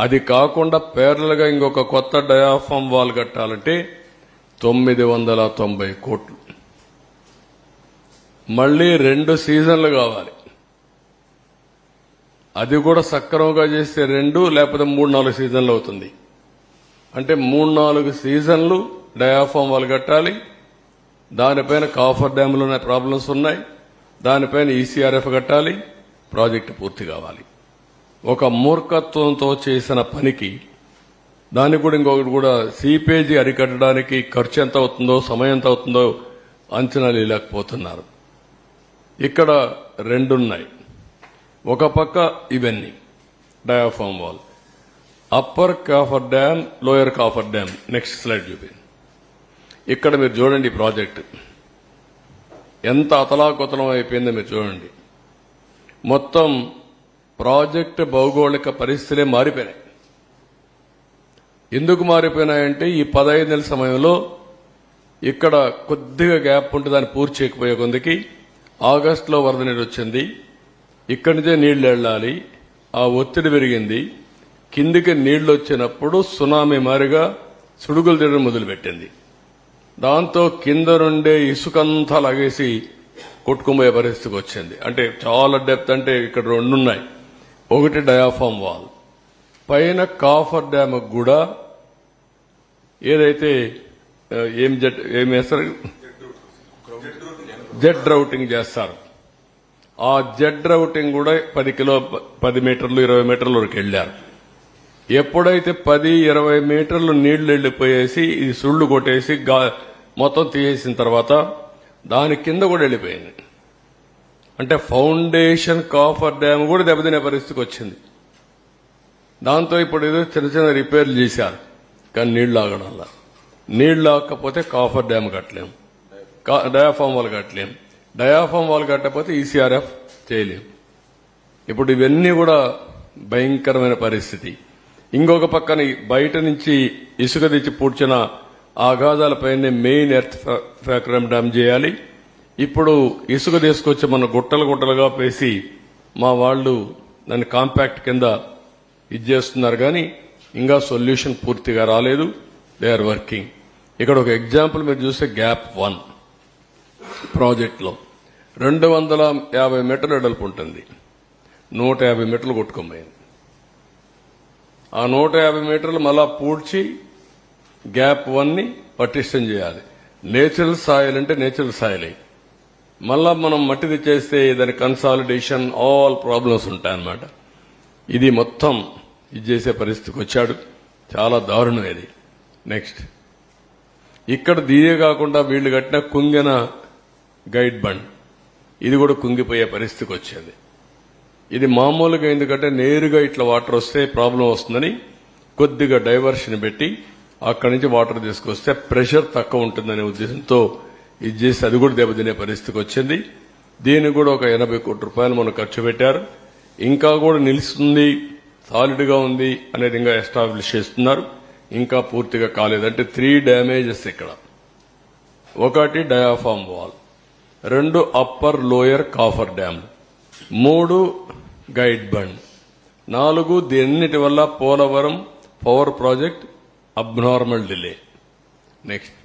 అది కాకుండా ప్యారలల్ గా ఇంకొక కొత్త డయాఫామ్ వాల్ కట్టాలంటే 990 కోట్లు. మళ్లీ 2 సీజన్లు కావాలి. అది కూడా సక్రమంగా చేస్తే 2 లేకపోతే 3-4 సీజన్లు అవుతుంది. అంటే 3-4 సీజన్లు డయాఫామ్ వాల్ కట్టాలి. దానిపైన కాఫర్ డ్యామ్లోనే ప్రాబ్లమ్స్ ఉన్నాయి, దానిపైన ఈసీఆర్ఎఫ్ కట్టాలి, ప్రాజెక్టు పూర్తి కావాలి. ఒక మూర్ఖత్వంతో చేసిన పనికి దానికి కూడా ఇంకొకటి కూడా సీపేజీ అరికట్టడానికి ఖర్చు ఎంత అవుతుందో, సమయం ఎంత అవుతుందో అంచనాలు వేయలేకపోతున్నారు. ఇక్కడ 2 ఉన్నాయి. ఒక పక్క ఇవన్నీ diaphragm wall, upper coffer dam, lower coffer dam. Next slide చూపి. ఇక్కడ మీరు చూడండి ప్రాజెక్టు ఎంత అతలాకుతలం అయిపోయిందో మీరు చూడండి. మొత్తం ప్రాజెక్టు భౌగోళిక పరిస్థితులే మారిపోయినాయి. ఎందుకు మారిపోయినాయంటే ఈ 15 నెలల సమయంలో ఇక్కడ కొద్దిగా గ్యాప్ ఉంటే దాన్ని పూర్తి చేయకపోయే కొందికి ఆగస్టులో వరద నీరు వచ్చింది. ఇక్కడి నుంచే నీళ్లు వెళ్ళాలి. ఆ ఒత్తిడి పెరిగింది. కిందికి నీళ్లు వచ్చినప్పుడు సునామీ మారిగా సుడుగులు తిరగడం మొదలుపెట్టింది. దాంతో కింద నుండే ఇసుకంతా లాగేసి కొట్టుకుపోయే పరిస్థితికి వచ్చింది. అంటే చాలా డెప్త్. అంటే ఇక్కడ 2 ఉన్నాయి. ఒకటి డయాఫామ్ వాల్, పైన కాఫర్ డ్యామ్ కూడా ఏదైతే ఏం వేస్తారు, జెడ్ రౌటింగ్ చేస్తారు. ఆ జెడ్ రౌటింగ్ కూడా 10 మీటర్లు 20 మీటర్ల వరకు వెళ్లారు. ఎప్పుడైతే 10-20 మీటర్లు నీళ్లు వెళ్లిపోయేసి ఇది సుళ్లు కొట్టేసి మొత్తం తీసేసిన తర్వాత దాని కింద కూడా వెళ్లిపోయింది. అంటే ఫౌండేషన్ కాఫర్ డ్యామ్ కూడా దెబ్బతినే పరిస్థితికి వచ్చింది. దాంతో ఇప్పుడు ఏదో చిన్న చిన్న రిపేర్లు చేశారు. కానీ నీళ్లు ఆగడంలా. నీళ్లు ఆగకపోతే కాఫర్ డ్యామ్ కట్టలేం, డయాఫామ్ వాల్ కట్టలేం. డయాఫామ్ వాల్ కట్టకపోతే ఈసీఆర్ఎఫ్ చేయలేం. ఇప్పుడు ఇవన్నీ కూడా భయంకరమైన పరిస్థితి. ఇంకొక పక్కన బయట నుంచి ఇసుక తెచ్చి పూడ్చిన ఆఘాతాలపైనే మెయిన్ ఎర్త్ ఫ్యాక్టరీ డ్యామ్ చేయాలి. ఇప్పుడు ఇసుక తీసుకొచ్చి మన గుట్టలు గుట్టలుగా పేసి మా వాళ్లు దాన్ని కాంపాక్ట్ కింద చేస్తున్నారు. కానీ ఇంకా సొల్యూషన్ పూర్తిగా రాలేదు. They are working. ఇక్కడ ఒక ఎగ్జాంపుల్ మీరు చూస్తే గ్యాప్ 1 ప్రాజెక్టులో 250 మీటర్ల వెడల్పు ఉంటుంది. 150 మీటర్లు కొట్టుకోబోయింది. ఆ 150 మీటర్లు మళ్ళా పూడ్చి గ్యాప్ 1ని పటిష్టం చేయాలి. నేచురల్ సాయిల్ అంటే నేచురల్ సాయిల్. మళ్ళా మనం మట్టి తెచ్చేస్తే దాని కన్సాలిడేషన్ ఆల్ ప్రాబ్లమ్స్ ఉంటాయన్నమాట. ఇది మొత్తం ఇది చేసే పరిస్థితికి వచ్చాడు. చాలా దారుణం ఇది. నెక్స్ట్ ఇక్కడ దీనే కాకుండా వీళ్లు కట్టిన కుంగిన గైడ్ బండ్ ఇది కూడా కుంగిపోయే పరిస్థితికి వచ్చింది. ఇది మామూలుగా ఎందుకంటే నేరుగా ఇట్లా వాటర్ వస్తే ప్రాబ్లం వస్తుందని కొద్దిగా డైవర్షన్ పెట్టి అక్కడి నుంచి వాటర్ తీసుకొస్తే ప్రెషర్ తక్కువ ఉంటుందనే ఉద్దేశంతో ఇది చేసి అది కూడా దెబ్బతినే పరిస్థితికి వచ్చింది. దీనికి కూడా ఒక 80 కోట్ల రూపాయలు మనం ఖర్చు పెట్టారు. ఇంకా కూడా నిలుస్తుంది, సాలిడ్ గా ఉంది అనేది ఇంకా ఎస్టాబ్లిష్ చేస్తున్నారు. ఇంకా పూర్తిగా కాలేదంటే 3 డ్యామేజెస్ ఇక్కడ. 1 diaphragm wall, 2 upper lower coffer dam, 3 guide bund, 4 దీన్నిటి వల్ల Polavaram power project abnormal delay. Next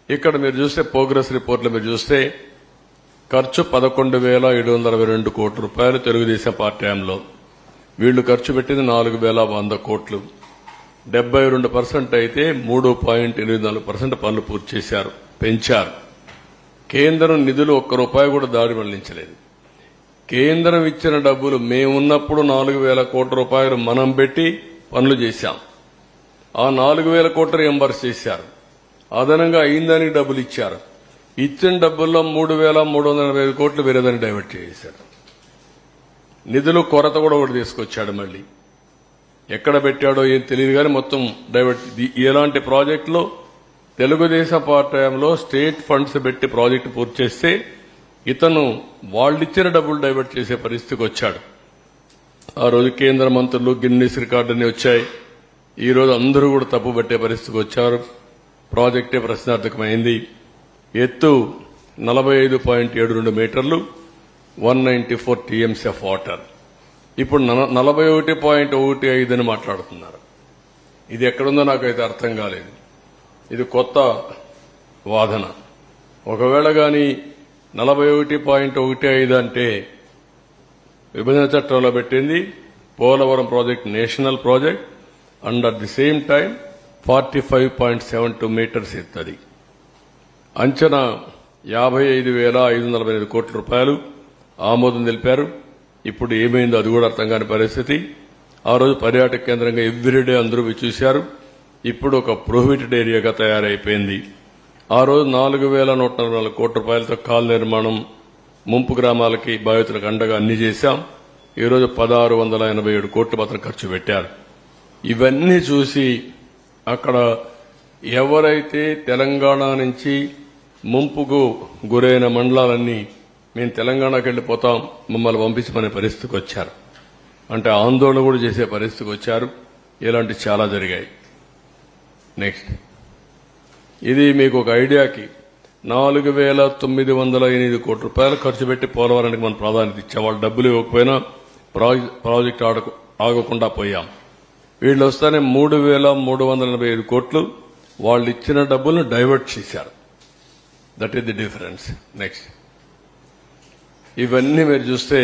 ఇక్కడ మీరు చూస్తే ప్రోగ్రెస్ రిపోర్ట్లో మీరు చూస్తే ఖర్చు 11,722 కోట్ల రూపాయలు తెలుగుదేశం పార్టీ హయాంలో. వీళ్లు ఖర్చు పెట్టింది 4,100 కోట్లు. 72% అయితే 3.84% పనులు పూర్తి చేశారు, పెంచారు. కేంద్రం నిధులు ఒక్క రూపాయి కూడా దారి మళ్లించలేదు. కేంద్రం ఇచ్చిన డబ్బులు మేమున్నప్పుడు 4,000 కోట్ల రూపాయలు మనం పెట్టి పనులు చేశాం. ఆ 4,000 కోట్లు రియంబర్స్ చేశారు. అదనంగా అయిందానికి డబ్బులు ఇచ్చారు. ఇచ్చిన డబ్బుల్లో 3,385 కోట్లు వేరేదాన్ని డైవర్ట్ చేశారు. నిధులు కొరత కూడా ఒకటి తీసుకొచ్చాడు. మళ్ళీ ఎక్కడ పెట్టాడో ఏం తెలియదు కానీ మొత్తం డైవర్ట్. ఇలాంటి ప్రాజెక్టులో తెలుగుదేశం పార్టీ హయాంలో స్టేట్ ఫండ్స్ పెట్టి ప్రాజెక్టు పూర్తి చేస్తే ఇతను వాళ్ళిచ్చిన డబ్బులు డైవర్ట్ చేసే పరిస్థితికి వచ్చాడు. ఆ రోజు కేంద్ర మంత్రులు గిన్నీస్ రికార్డుని వచ్చాయి. ఈ రోజు అందరూ కూడా తప్పు పట్టే పరిస్థితికి వచ్చారు. ప్రాజెక్టే ప్రశ్నార్థకమైంది. ఎత్తు 45.72 మీటర్లు, 194 టీఎంసీ ఆఫ్ వాటర్. ఇప్పుడు 41.15 అని మాట్లాడుతున్నారు. ఇది ఎక్కడుందో నాకైతే అర్థం కాలేదు. ఇది కొత్త వాదన. ఒకవేళ గాని 41.15 అంటే విభజన చట్టంలో పెట్టింది Polavaram project national project. And at the same time 45.72 metres ఎత్తది. అంచనా 55,545 కోట్ల రూపాయలు ఆమోదం తెలిపారు. ఇప్పుడు ఏమైందో అది కూడా అర్థం కాని పరిస్థితి. ఆ రోజు పర్యాటక కేంద్రంగా ఎవ్రీడే అందరూ చూశారు. ఇప్పుడు ఒక ప్రొహిబిటెడ్ ఏరియాగా తయారైపోయింది. ఆ రోజు 4,144 కోట్ల రూపాయలతో కాల్ నిర్మాణం, ముంపు గ్రామాలకి బాధితులకు అండగా అన్ని చేశాం. ఈ రోజు 1,687 కోట్లు మాత్రం ఖర్చు పెట్టారు. ఇవన్నీ చూసి అక్కడ ఎవరైతే తెలంగాణ నుంచి ముంపుకు గురైన మండలాలన్నీ మేము తెలంగాణకు వెళ్లిపోతాం, మమ్మల్ని పంపించమనే పరిస్థితికి వచ్చారు. అంటే ఆందోళన కూడా చేసే పరిస్థితికి వచ్చారు. ఇలాంటి చాలా జరిగాయి. నెక్స్ట్, ఇది మీకు ఒక ఐడియాకి 4,908 కోట్ల రూపాయలు ఖర్చు పెట్టి పోలవరానికి మనం ప్రాధాన్యత ఇచ్చాం. వాళ్ళు డబ్బులు ఇవ్వకపోయినా ప్రాజెక్టు ఆగకుండా పోయాం. వీళ్ళు వస్తానే 3,385 కోట్లు వాళ్ళు ఇచ్చిన డబ్బులను డైవర్ట్ చేశారు. That is the difference. Next, ఇవన్నీ మీరు చూస్తే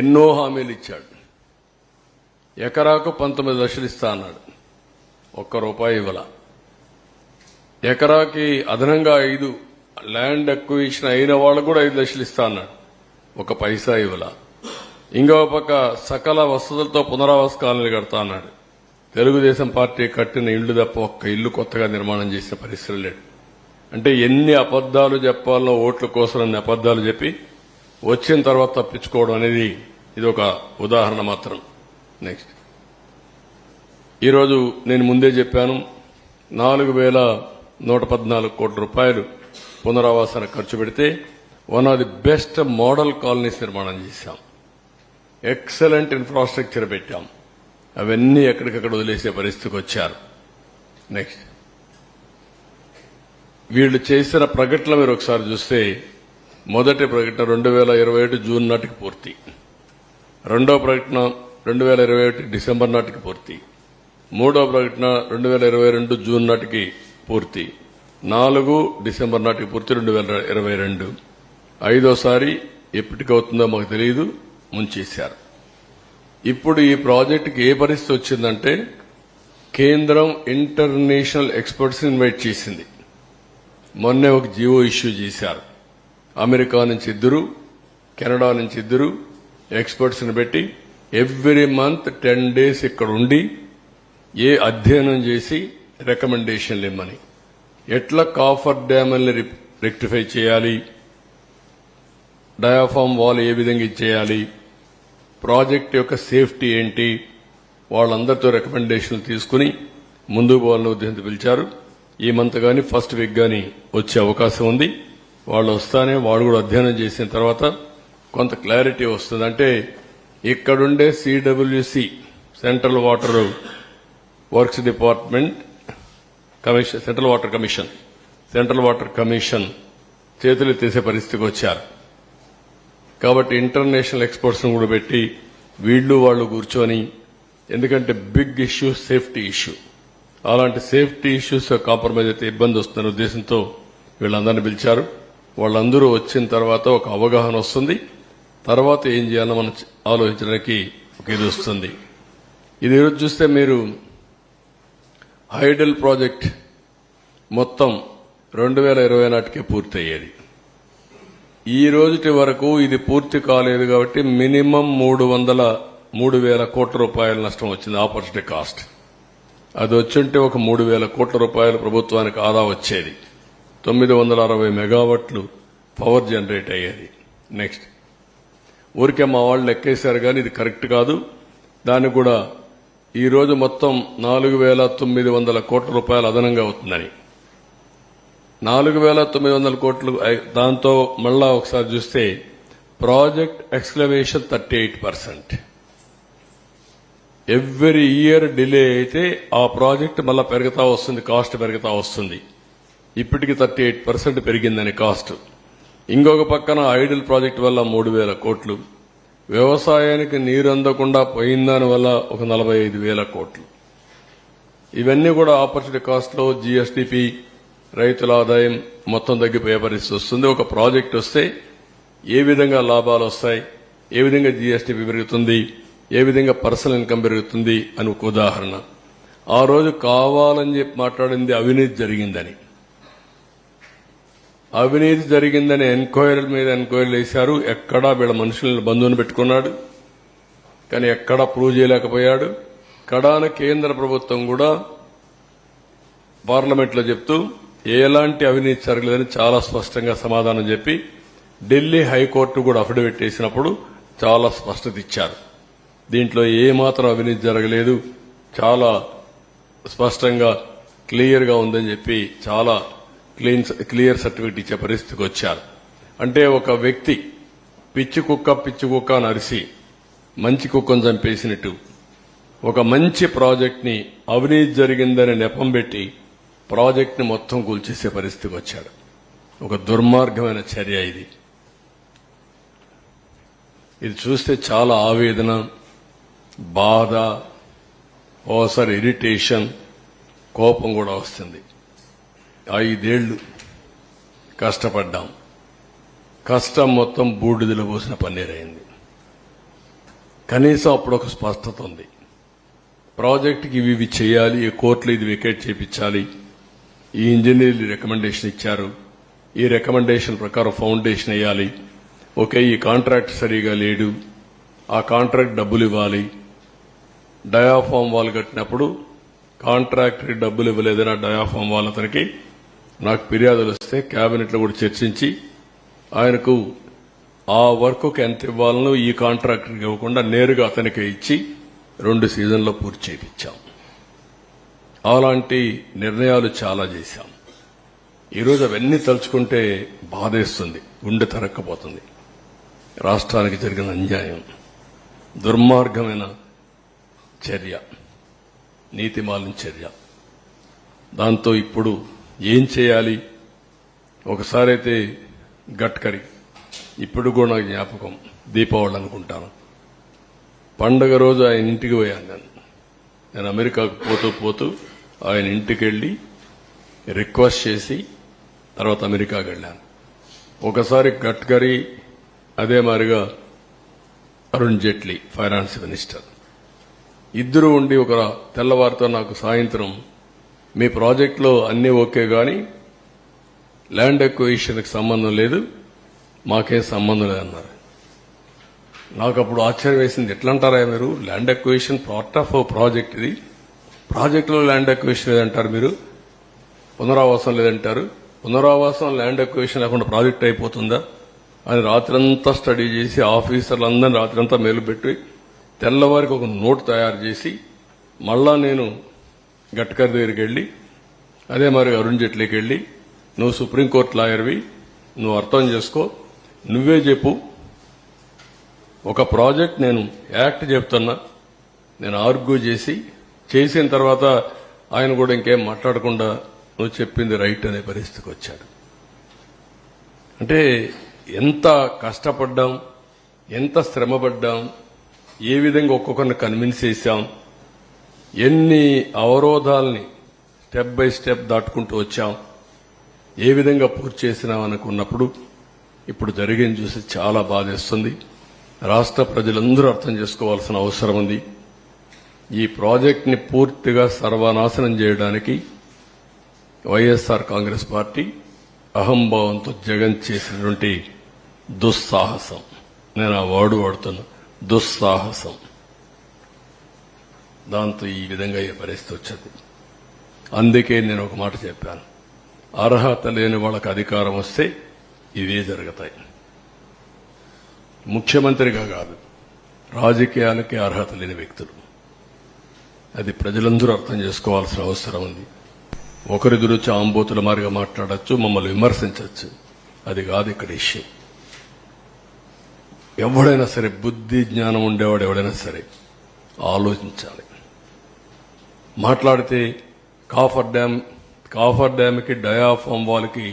ఎన్నో హామీలు ఇచ్చాడు. ఎకరాకు 19 లక్షలు ఇస్తా అన్నాడు, ఒక్క రూపాయి ఇవ్వాల. ఎకరాకి అదనంగా 5 ల్యాండ్ అక్విజిషన్ అయిన వాళ్ళకు కూడా 5 లక్షలు ఇస్తా అన్నాడు, ఒక పైసా ఇవ్వాల. ఇంకో పక్క సకల వసతులతో పునరావాస కాలనీలు కడతా అన్నాడు. తెలుగుదేశం పార్టీ కట్టిన ఇళ్లు తప్ప ఒక్క ఇల్లు కొత్తగా నిర్మాణం చేసిన పరిస్థితులు లేడు. అంటే ఎన్ని అబద్దాలు చెప్పాలనో ఓట్ల కోసం అన్ని అబద్దాలు చెప్పి వచ్చిన తర్వాత తప్పించుకోవడం అనేది ఇది ఒక ఉదాహరణ మాత్రం. నెక్స్ట్, ఈరోజు నేను ముందే చెప్పాను, 4,114 కోట్ల రూపాయలు పునరావాసానికి ఖర్చు పెడితే one of the best model colonies నిర్మాణం చేశాం. ఎక్సలెంట్ ఇన్ఫ్రాస్ట్రక్చర్ పెట్టాం. అవన్నీ ఎక్కడికక్కడ వదిలేసే పరిస్థితికి వచ్చారు. నెక్స్ట్, వీళ్లు చేసిన ప్రకటన మీరు ఒకసారి చూస్తే, మొదటి ప్రకటన 2021 జూన్ నాటికి పూర్తి, రెండో ప్రకటన 2021 డిసెంబర్ నాటికి పూర్తి, మూడో ప్రకటన 2022 జూన్ నాటికి పూర్తి, 4 డిసెంబర్ నాటికి పూర్తి 2022, ఐదోసారి ఎప్పటికవుతుందో మాకు తెలియదు, ముంచేశారు. ఇప్పుడు ఈ ప్రాజెక్టుకి ఏ పరిస్థితి వచ్చిందంటే, కేంద్రం ఇంటర్నేషనల్ ఎక్స్పర్ట్స్ ఇన్వైట్ చేసింది. మొన్నే ఒక జీవో ఇష్యూ చేశారు. అమెరికా నుంచి 2, కెనడా నుంచి 2 ఎక్స్పర్ట్స్ ని పెట్టి ఎవ్రీ మంత్ 10 days ఇక్కడ ఉండి ఏ అధ్యయనం చేసి రికమెండేషన్లు ఇమ్మని, ఎట్లా కాఫర్ డ్యామ్ని రెక్టిఫై చేయాలి, డయాఫామ్ వాల్ ఏ విధంగా చేయాలి, ప్రాజెక్ట్ యొక్క సేఫ్టీ ఏంటి, వాళ్ళందరితో రికమెండేషన్లు తీసుకుని ముందుకు పోవాలని ఉద్దేశంతో పిలిచారు. ఈ మంత్ గాని ఫస్ట్ వీక్ గాని వచ్చే అవకాశం ఉంది. వాళ్ళు వస్తానే వాళ్ళు కూడా అధ్యయనం చేసిన తర్వాత కొంత క్లారిటీ వస్తుంది. అంటే ఇక్కడుండే CWC central water works department commission, central water commission చేతులు తీసే పరిస్థితికి వచ్చారు. కాబట్టి ఇంటర్నేషనల్ ఎక్స్పర్ట్స్ కూడా పెట్టి వీళ్లు వాళ్ళు కూర్చొని, ఎందుకంటే బిగ్ ఇష్యూ సేఫ్టీ ఇష్యూ, అలాంటి సేఫ్టీ ఇష్యూస్ కాంప్రమైజ్ అయితే ఇబ్బంది వస్తున్న ఉద్దేశంతో వీళ్ళందరినీ పిలిచారు. వాళ్ళందరూ వచ్చిన తర్వాత ఒక అవగాహన వస్తుంది. తర్వాత ఏం చేయాలో మనం ఆలోచించడానికి ఒక ఇది వస్తుంది. ఇది ఈరోజు చూస్తే మీరు హైడల్ ప్రాజెక్ట్ మొత్తం 2020 నాటికే పూర్తయ్యేది. ఈ రోజుటి వరకు ఇది పూర్తి కాలేదు కాబట్టి మినిమం 3,000 కోట్ల రూపాయల నష్టం వచ్చింది, ఆపర్చునిటీ కాస్ట్. అది వచ్చుంటే ఒక 3,000 కోట్ల రూపాయలు ప్రభుత్వానికి ఆదా వచ్చేది. 960 మెగావాట్లు పవర్ జనరేట్ అయ్యేది. నెక్స్ట్, ఊరికే మా వాళ్ళు లెక్కేశారు కానీ ఇది కరెక్ట్ కాదు. దానికి కూడా ఈ రోజు మొత్తం 4,900 కోట్ల రూపాయలు అదనంగా అవుతుందని. 4,900 కోట్లు, దాంతో మళ్ళా ఒకసారి చూస్తే ప్రాజెక్ట్ ఎక్స్క్లవేషన్ 38%. ఎవ్రీ ఇయర్ డిలే అయితే ఆ ప్రాజెక్ట్ మళ్ళా పెరుగుతా వస్తుంది, కాస్ట్ పెరుగుతా వస్తుంది. ఇప్పటికి 38% పెరిగిందని కాస్ట్. ఇంకొక పక్కన ఐడిల్ ప్రాజెక్ట్ వల్ల 3,000 కోట్లు, వ్యవసాయానికి నీరు అందకుండా పోయిందాని వల్ల ఒక 45,000 కోట్లు. ఇవన్నీ కూడా ఆపర్చునిటీ కాస్ట్ లో జీఎస్డీపీ, రైతుల ఆదాయం మొత్తం తగ్గిపోయే పరిస్థితి వస్తుంది. ఒక ప్రాజెక్ట్ వస్తే ఏ విధంగా లాభాలు వస్తాయి, ఏ విధంగా జీఎస్డీపీ పెరుగుతుంది, ఏ విధంగా పర్సనల్ ఇన్కమ్ పెరుగుతుంది అని ఒక ఉదాహరణ. ఆ రోజు కావాలని చెప్పి మాట్లాడింది అవినీతి జరిగిందని. అవినీతి జరిగిందని ఎంక్వైరీల మీద ఎంక్వైరీలు వేశారు. ఎక్కడా వీళ్ళ మనుషులను బంధువుని పెట్టుకున్నాడు, కానీ ఎక్కడా ప్రూవ్ చేయలేకపోయాడు. కడాన కేంద్ర ప్రభుత్వం కూడా పార్లమెంట్లో చెప్తూ ఎలాంటి అవినీతి జరగలేదని చాలా స్పష్టంగా సమాధానం చెప్పి ఢిల్లీ హైకోర్టు కూడా అఫిడవిట్ వేసినప్పుడు చాలా స్పష్టత ఇచ్చారు. దీంట్లో ఏమాత్రం అవినీతి జరగలేదు, చాలా స్పష్టంగా క్లియర్ గా ఉందని చెప్పి చాలా క్లియర్ సర్టిఫికెట్ ఇచ్చే పరిస్థితికి వచ్చారు. అంటే ఒక వ్యక్తి పిచ్చి కుక్క అని అరిసి మంచి కుక్కను చంపేసినట్టు ఒక మంచి ప్రాజెక్ట్ని అవినీతి జరిగిందని నెపం పెట్టి ప్రాజెక్ట్ని మొత్తం కూల్చేసే పరిస్థితికి వచ్చాడు. ఒక దుర్మార్గమైన చర్య ఇది. ఇది చూస్తే చాలా ఆవేదన, బాధ, ఓసారి ఇరిటేషన్, కోపం కూడా వస్తుంది. 5 ఏళ్లు కష్టపడ్డాం. కష్టం మొత్తం బూడిదలో పోసిన పన్నీరైంది. కనీసం అప్పుడు ఒక స్పష్టత ఉంది. ప్రాజెక్టుకి ఇవి చేయాలి, ఈ కోర్టులో ఇది వికెట్ చేయించాలి, ఈ ఇంజనీర్లు రికమెండేషన్ ఇచ్చారు, ఈ రికమెండేషన్ ప్రకారం ఫౌండేషన్ వేయాలి, ఓకే ఈ కాంట్రాక్ట్ సరిగా లేడు, ఆ కాంట్రాక్ట్ డబ్బులు ఇవ్వాలి, డయాఫామ్ వాల్ కట్టినప్పుడు కాంట్రాక్టర్ డబ్బులు ఇవ్వలేదని ఆ డయాఫామ్ వాల్ అతనికి నాకు ఫిర్యాదులు వస్తే కేబినెట్లో కూడా చర్చించి ఆయనకు ఆ వర్క్కు ఎంత ఇవ్వాలనో ఈ కాంట్రాక్టర్కి ఇవ్వకుండా నేరుగా అతనికి ఇచ్చి 2 సీజన్లో పూర్తి చేయించాం. అలాంటి నిర్ణయాలు చాలా చేశాం. ఈరోజు అవన్నీ తలుచుకుంటే బాధేస్తుంది, గుండె తరక్కపోతుంది. రాష్ట్రానికి జరిగిన అన్యాయం, దుర్మార్గమైన చర్య, నీతిమాలిన చర్య. దాంతో ఇప్పుడు ఏం చేయాలి? ఒకసారి అయితే గడ్కరీ, ఇప్పుడు కూడా నాకు జ్ఞాపకం, దీపావళి అనుకుంటాను, పండగ రోజు ఆయన ఇంటికి పోయాను. నేను అమెరికాకు పోతూ ఆయన ఇంటికి వెళ్లి రిక్వెస్ట్ చేసి తర్వాత అమెరికాకి వెళ్ళాను. ఒకసారి గడ్కరీ, అదే మాదిరిగా అరుణ్ జైట్లీ ఫైనాన్స్ మినిస్టర్ ఇద్దరు ఉండి ఒక తెల్లవారితో నాకు సాయంత్రం మీ ప్రాజెక్టులో అన్నీ ఓకే గాని ల్యాండ్ ఎక్విజిషన్కి సంబంధం లేదు, మాకేం సంబంధం లేదన్నారు. నాకు అప్పుడు ఆశ్చర్యం వేసింది. ఎట్లా అంటారా మీరు? Land acquisition part of project, ఇది ప్రాజెక్టులో ల్యాండ్ ఎక్విజిషన్ లేదంటారు, మీరు పునరావాసం లేదంటారు, పునరావాసం ల్యాండ్ ఎక్విజిషన్ లేకుండా ప్రాజెక్ట్ అయిపోతుందా అని రాత్రంతా స్టడీ చేసి ఆఫీసర్లందరినీ రాత్రంతా మేలుపెట్టి తెల్లవారికి ఒక నోట్ తయారు చేసి మళ్ళా నేను గడ్కరీ దగ్గరికి వెళ్లి అదే మరి అరుణ్ జైట్లీకి వెళ్లి, నువ్వు సుప్రీంకోర్టు లాయర్వి, నువ్వు అర్థం చేసుకో, నువ్వే చెప్పు, ఒక ప్రాజెక్ట్ నేను యాక్ట్ చెప్తున్నా, నేను ఆర్గ్యూ చేసిన తర్వాత ఆయన కూడా ఇంకేం మాట్లాడకుండా నువ్వు చెప్పింది రైట్ అనే పరిస్థితికి వచ్చాడు. అంటే ఎంత కష్టపడ్డాం, ఎంత శ్రమపడ్డాం, ఏ విధంగా ఒక్కొక్కరిని కన్విన్స్ చేశాం, ఎన్ని అవరోధాలని స్టెప్ బై స్టెప్ దాటుకుంటూ వచ్చాం, ఏ విధంగా పూర్తి చేసినాం అనుకున్నప్పుడు ఇప్పుడు జరిగింది చూసి చాలా బాధేస్తుంది. రాష్ట్ర ప్రజలందరూ అర్థం చేసుకోవాల్సిన అవసరం ఉంది. ఈ ప్రాజెక్టుని పూర్తిగా సర్వనాశనం చేయడానికి వైఎస్ఆర్ కాంగ్రెస్ పార్టీ అహంభావంతో జగన్ చేసినటువంటి దుస్సాహసం, నేను ఆ వర్డ్ వాడుతున్నా, దుస్సాహసం, దాంతో ఈ విధంగా ఈ పరిస్థితి వచ్చింది. అందుకే నేను ఒక మాట చెప్పాను, అర్హత లేని వాళ్ళకి అధికారం వస్తే ఇవే జరుగుతాయి. ముఖ్యమంత్రిగా కాదు, రాజకీయాలకే అర్హత లేని వ్యక్తులు. అది ప్రజలందరూ అర్థం చేసుకోవాల్సిన అవసరం ఉంది. ఒకరి గురించి ఆంబోతుల మారిగా మాట్లాడచ్చు, మమ్మల్ని విమర్శించవచ్చు, అది కాదు ఇక్కడ ఇష్యూ. ఎవడైనా సరే, బుద్ధి జ్ఞానం ఉండేవాడు ఎవడైనా సరే ఆలోచించాలి. మాట్లాడితే కాఫర్ డ్యామ్కి డయాఫామ్ వాల్కి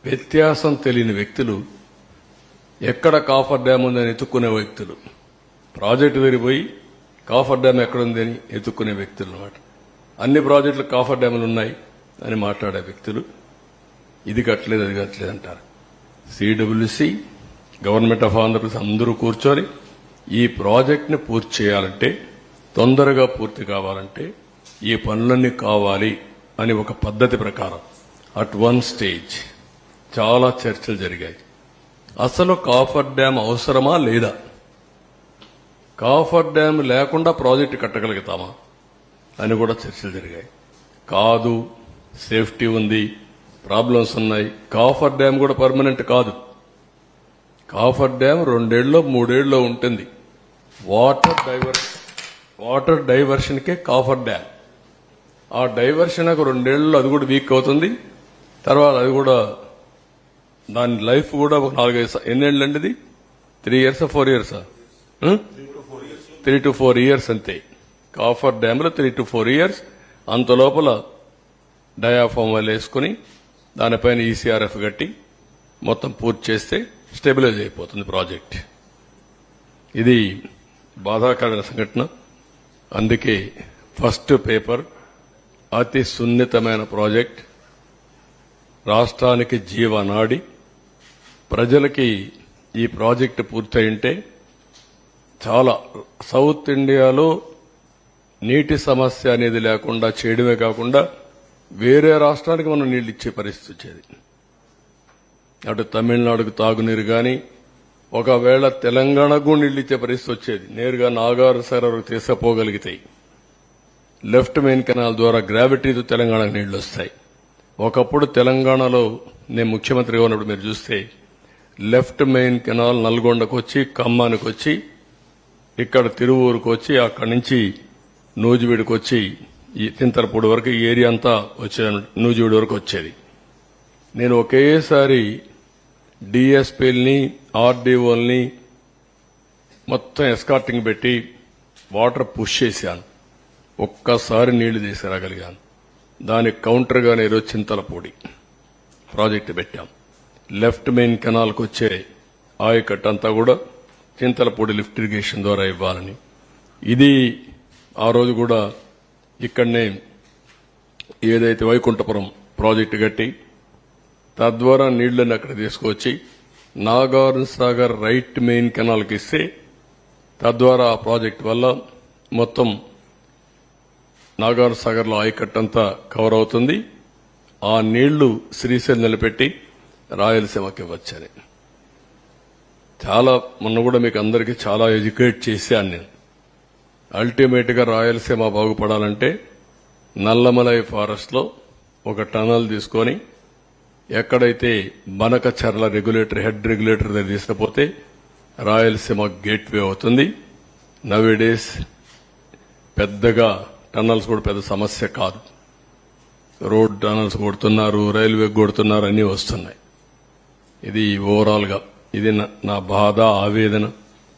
వ్యత్యాసం తెలియని వ్యక్తులు, ఎక్కడ కాఫర్ డ్యామ్ ఉందని ఎత్తుక్కునే వ్యక్తులు, ప్రాజెక్టు తిరిగిపోయి కాఫర్ డ్యామ్ ఎక్కడుందని ఎత్తుక్కునే వ్యక్తులు అన్నమాట. అన్ని ప్రాజెక్టులు కాఫర్ డ్యాములు ఉన్నాయి అని మాట్లాడే వ్యక్తులు, ఇది కట్టలేదు అది కట్టలేదు అంటారు. సిడబ్ల్యూసి, గవర్నమెంట్ ఆఫ్ ఆంధ్రప్రదేశ్ అందరూ కూర్చొని ఈ ప్రాజెక్టుని పూర్తి చేయాలంటే, తొందరగా పూర్తి కావాలంటే ఈ పనులన్నీ కావాలి అని ఒక పద్ధతి ప్రకారం అట్ 1 స్టేజ్ చాలా చర్చలు జరిగాయి. అసలు కాఫర్ డ్యామ్ అవసరమా లేదా, కాఫర్ డ్యామ్ లేకుండా ప్రాజెక్టు కట్టగలుగుతామా అని కూడా చర్చలు జరిగాయి. కాదు, సేఫ్టీ ఉంది, ప్రాబ్లమ్స్ ఉన్నాయి, కాఫర్ డ్యామ్ కూడా పర్మనెంట్ కాదు. కాఫర్ డ్యామ్ 2 ఏళ్ళలో 3 ఏళ్ళలో ఉంటుంది. వాటర్ డైవర్షన్కే కాఫర్ డ్యామ్. ఆ డైవర్షన్ 2 ఏళ్ళలో అది కూడా వీక్ అవుతుంది. తర్వాత అది కూడా దాని లైఫ్ కూడా ఒక 4-5 ఎన్నేళ్ళు అండి, ఇది 3 years 4 years 3 to 4 years అంతే కాఫర్ డ్యామ్లో 3 to 4 years అంత లోపల డయాఫామ్ వాళ్ళు వేసుకుని దానిపైన ఈసీఆర్ఎఫ్ కట్టి మొత్తం పూర్తి చేస్తే స్టెబిలైజ్ అయిపోతుంది ప్రాజెక్ట్. ఇది బాధాకరమైన సంఘటన. అందుకే ఫస్ట్ పేపర్ అతి సున్నితమైన ప్రాజెక్ట్, రాష్ట్రానికి జీవనాడి. ప్రజలకి ఈ ప్రాజెక్టు పూర్తయింటే చాలా సౌత్ ఇండియాలో నీటి సమస్య అనేది లేకుండా చేయడమే కాకుండా వేరే రాష్ట్రానికి మనం నీళ్లు ఇచ్చే పరిస్థితి వచ్చేది. అటు తమిళనాడుకు తాగునీరు కానీ, ఒకవేళ తెలంగాణకు నీళ్లు ఇచ్చే పరిస్థితి వచ్చేది. నేరుగా నాగార్ సరవరకు తీసుకుపోగలిగితాయి. లెఫ్ట్ మెయిన్ కెనాల్ ద్వారా గ్రావిటీతో తెలంగాణకు నీళ్లు వస్తాయి. ఒకప్పుడు తెలంగాణలో నేను ముఖ్యమంత్రిగా ఉన్నప్పుడు మీరు చూస్తే లెఫ్ట్ మెయిన్ కెనాల్ నల్గొండకు వచ్చి, ఖమ్మానికి వచ్చి, ఇక్కడ తిరువూరుకు వచ్చి, అక్కడి నుంచి నూజివీడుకు వచ్చి ఈ తింతరపూడి వరకు ఈ ఏరియా అంతా వచ్చేది, నూజివీడు వరకు వచ్చేది. నేను ఒకేసారి డిఎస్పీలని, ఆర్డీఓల్ని మొత్తం ఎస్కార్టింగ్ పెట్టి వాటర్ పుష్ చేశాను. ఒక్కసారి నీళ్లు తీసుకురాగలిగాను. దానికి కౌంటర్గానే ఈరోజు చింతలపూడి ప్రాజెక్టు పెట్టాం. లెఫ్ట్ మెయిన్ కెనాల్కు వచ్చే ఆయకట్టు అంతా కూడా చింతలపూడి లిఫ్ట్ ఇరిగేషన్ ద్వారా ఇవ్వాలని. ఇది ఆ రోజు కూడా ఇక్కడనే ఏదైతే వైకుంఠపురం ప్రాజెక్టు కట్టి తద్వారా నీళ్లను అక్కడ తీసుకొచ్చి నాగార్ సాగర్ రైట్ మెయిన్ కెనాల్కి ఇస్తే తద్వారా ఆ ప్రాజెక్టు వల్ల మొత్తం నాగార్ సాగర్లో ఆయకట్టంతా కవర్ అవుతుంది. ఆ నీళ్లు శ్రీశైలం నిలబెట్టి రాయలసీమకి ఇవ్వచ్చని చాలా మొన్న కూడా మీకు అందరికీ చాలా ఎడ్యుకేట్ చేశాను నేను. అల్టిమేట్ గా రాయలసీమ బాగుపడాలంటే నల్లమలై ఫారెస్ట్ లో ఒక టనల్ తీసుకొని ఎక్కడైతే బనకచర్ల రెగ్యులేటర్ హెడ్ రెగ్యులేటర్ దగ్గర తీసుకుపోతే రాయలసీమ గేట్వే అవుతుంది. నవేడేస్ పెద్దగా టనల్స్ కూడా పెద్ద సమస్య కాదు. రోడ్ టనల్స్ కొడుతున్నారు, రైల్వే కొడుతున్నారు, అన్నీ వస్తున్నాయి. ఇది ఓవరాల్ గా ఇది నా బాధ, ఆవేదన.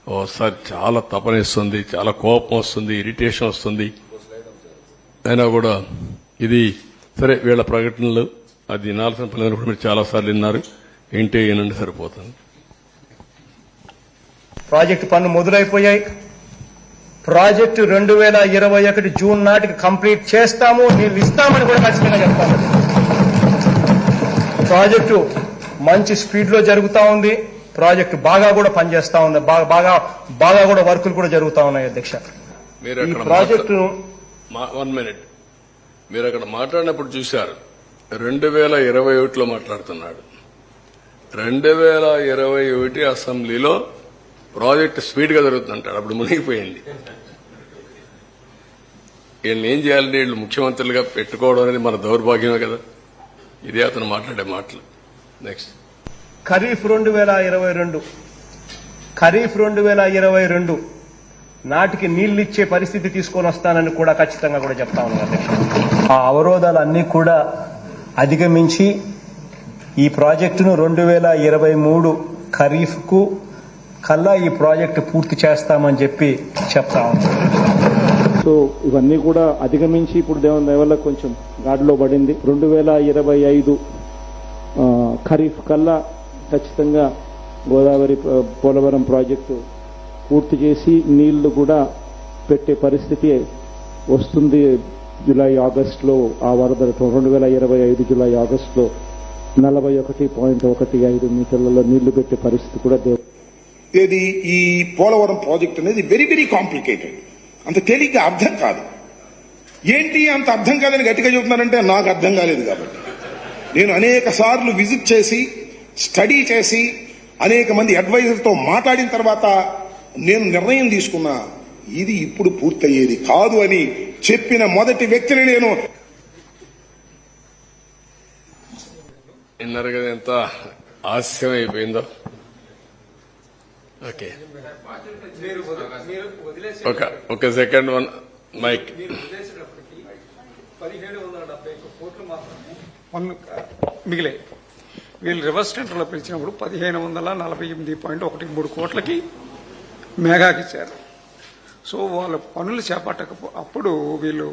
ఓసారి చాలా తపనిస్తుంది, చాలా కోపం వస్తుంది, ఇరిటేషన్ వస్తుంది. అయినా కూడా ఇది సరే, వీళ్ళ ప్రకటనలు అది వినాల్సిన పనులు కూడా మీరు చాలా సార్లు విన్నారు. ఇంటే ఏనండి సరిపోతుంది. ప్రాజెక్టు పనులు మొదలైపోయాయి. ప్రాజెక్టు 2021 జూన్ నాటికి కంప్లీట్ చేస్తాము, నీళ్లు ఇస్తామని కూడా ఖచ్చితంగా చెప్తాము. ప్రాజెక్టు మంచి స్పీడ్ లో జరుగుతా ఉంది. ప్రాజెక్టు బాగా కూడా పనిచేస్తా ఉంది. బాగా కూడా వర్కులు కూడా జరుగుతా ఉన్నాయి. అధ్యక్ష, ఈ ప్రాజెక్టు 1 minute మీరు అక్కడ మాట్లాడినప్పుడు చూశారు. 2021లో మాట్లాడుతున్నాడు. 2021 అసెంబ్లీలో ప్రాజెక్టు స్పీడ్ గా జరుగుతుందంటాడు. అప్పుడు మునిగిపోయింది. వీళ్ళని ఏం చేయాలంటే వీళ్ళు ముఖ్యమంత్రులుగా పెట్టుకోవడం అనేది మన దౌర్భాగ్యమే కదా. ఇదే అతను మాట్లాడే మాటలు. నెక్స్ట్ ఖరీఫ్ 2022 నాటికి నీళ్లు ఇచ్చే పరిస్థితి తీసుకొని వస్తానని కూడా ఖచ్చితంగా కూడా చెప్తా ఉన్నాను అధ్యక్ష. ఆ అవరోధాలన్నీ కూడా అధిగమించి ఈ ప్రాజెక్టును 2023 ఖరీఫ్ కు కల్లా ఈ ప్రాజెక్టు పూర్తి చేస్తామని చెప్పి చెప్తా ఉన్నాం. సో ఇవన్నీ కూడా అధిగమించి ఇప్పుడు దేవుని దయ వల్ల కొంచెం గాడిలో పడింది. 2025 ఖరీఫ్ కల్లా ఖచ్చితంగా గోదావరి పోలవరం ప్రాజెక్టు పూర్తి చేసి నీళ్లు కూడా పెట్టే పరిస్థితి వస్తుంది. జూలై ఆగస్టులో ఆ వరద 2025 జూలై ఆగస్టులో 41.15 మీటర్లలో నీళ్లు పెట్టే పరిస్థితి కూడా ఏది ఈ పోలవరం ప్రాజెక్ట్ అనేది వెరీ వెరీ కాంప్లికేటెడ్. అంత తేలిగ్గా అర్థం కాదు. ఏంటి అంత అర్థం కాదని గట్టిగా చెబుతున్నారంటే నాకు అర్థం కాలేదు. కాబట్టి నేను అనేక సార్లు విజిట్ చేసి స్టడీ చేసి అనేక మంది అడ్వైజర్తో మాట్లాడిన తర్వాత నేను నిర్ణయం తీసుకున్నా, ఇది ఇప్పుడు పూర్తయ్యేది కాదు అని చెప్పిన మొదటి వ్యక్తిని నేను. విన్నారు కదా ఎంత హాస్యం అయిపోయిందో. ఓకే, ఒక సెకండ్, వన్ మైక్. 1770 కోట్లు మాత్రమే మిగిలే. వీళ్ళు రివర్స్ టెండర్లో పిలిచినప్పుడు 1548.13 కోట్లకి మేఘాకి ఇచ్చారు. సో వాళ్ళ పనులు అప్పుడు వీళ్ళు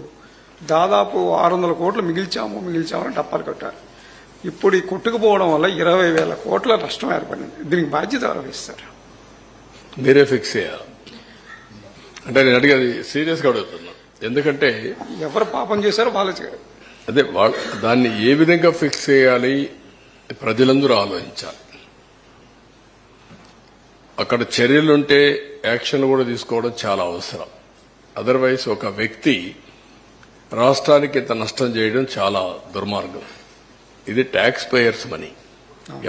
దాదాపు 600 కోట్లు మిగిల్చామని టప్పాలు కట్టారు. ఇప్పుడు ఈ కొట్టుకుపోవడం వల్ల 20,000 కోట్ల నష్టం ఏర్పడింది. దీనికి బాధ్యత ఎవరు వహిస్తారు? మీరే ఫిక్స్ చేయాలి. అంటే నేను అడిగేది సీరియస్గా అడుగుతున్నా, ఎందుకంటే ఎవరు పాపం చేశారో వాళ్ళే చేయాలి. అదే దాన్ని ఏ విధంగా ఫిక్స్ చేయాలి ప్రజలందరూ ఆలోచించాలి. అక్కడ చర్యలుంటే యాక్షన్ కూడా తీసుకోవడం చాలా అవసరం. అదర్వైజ్ ఒక వ్యక్తి రాష్ట్రానికి ఇంత నష్టం చేయడం చాలా దుర్మార్గం. ఇది ట్యాక్స్ పేయర్స్ మనీ.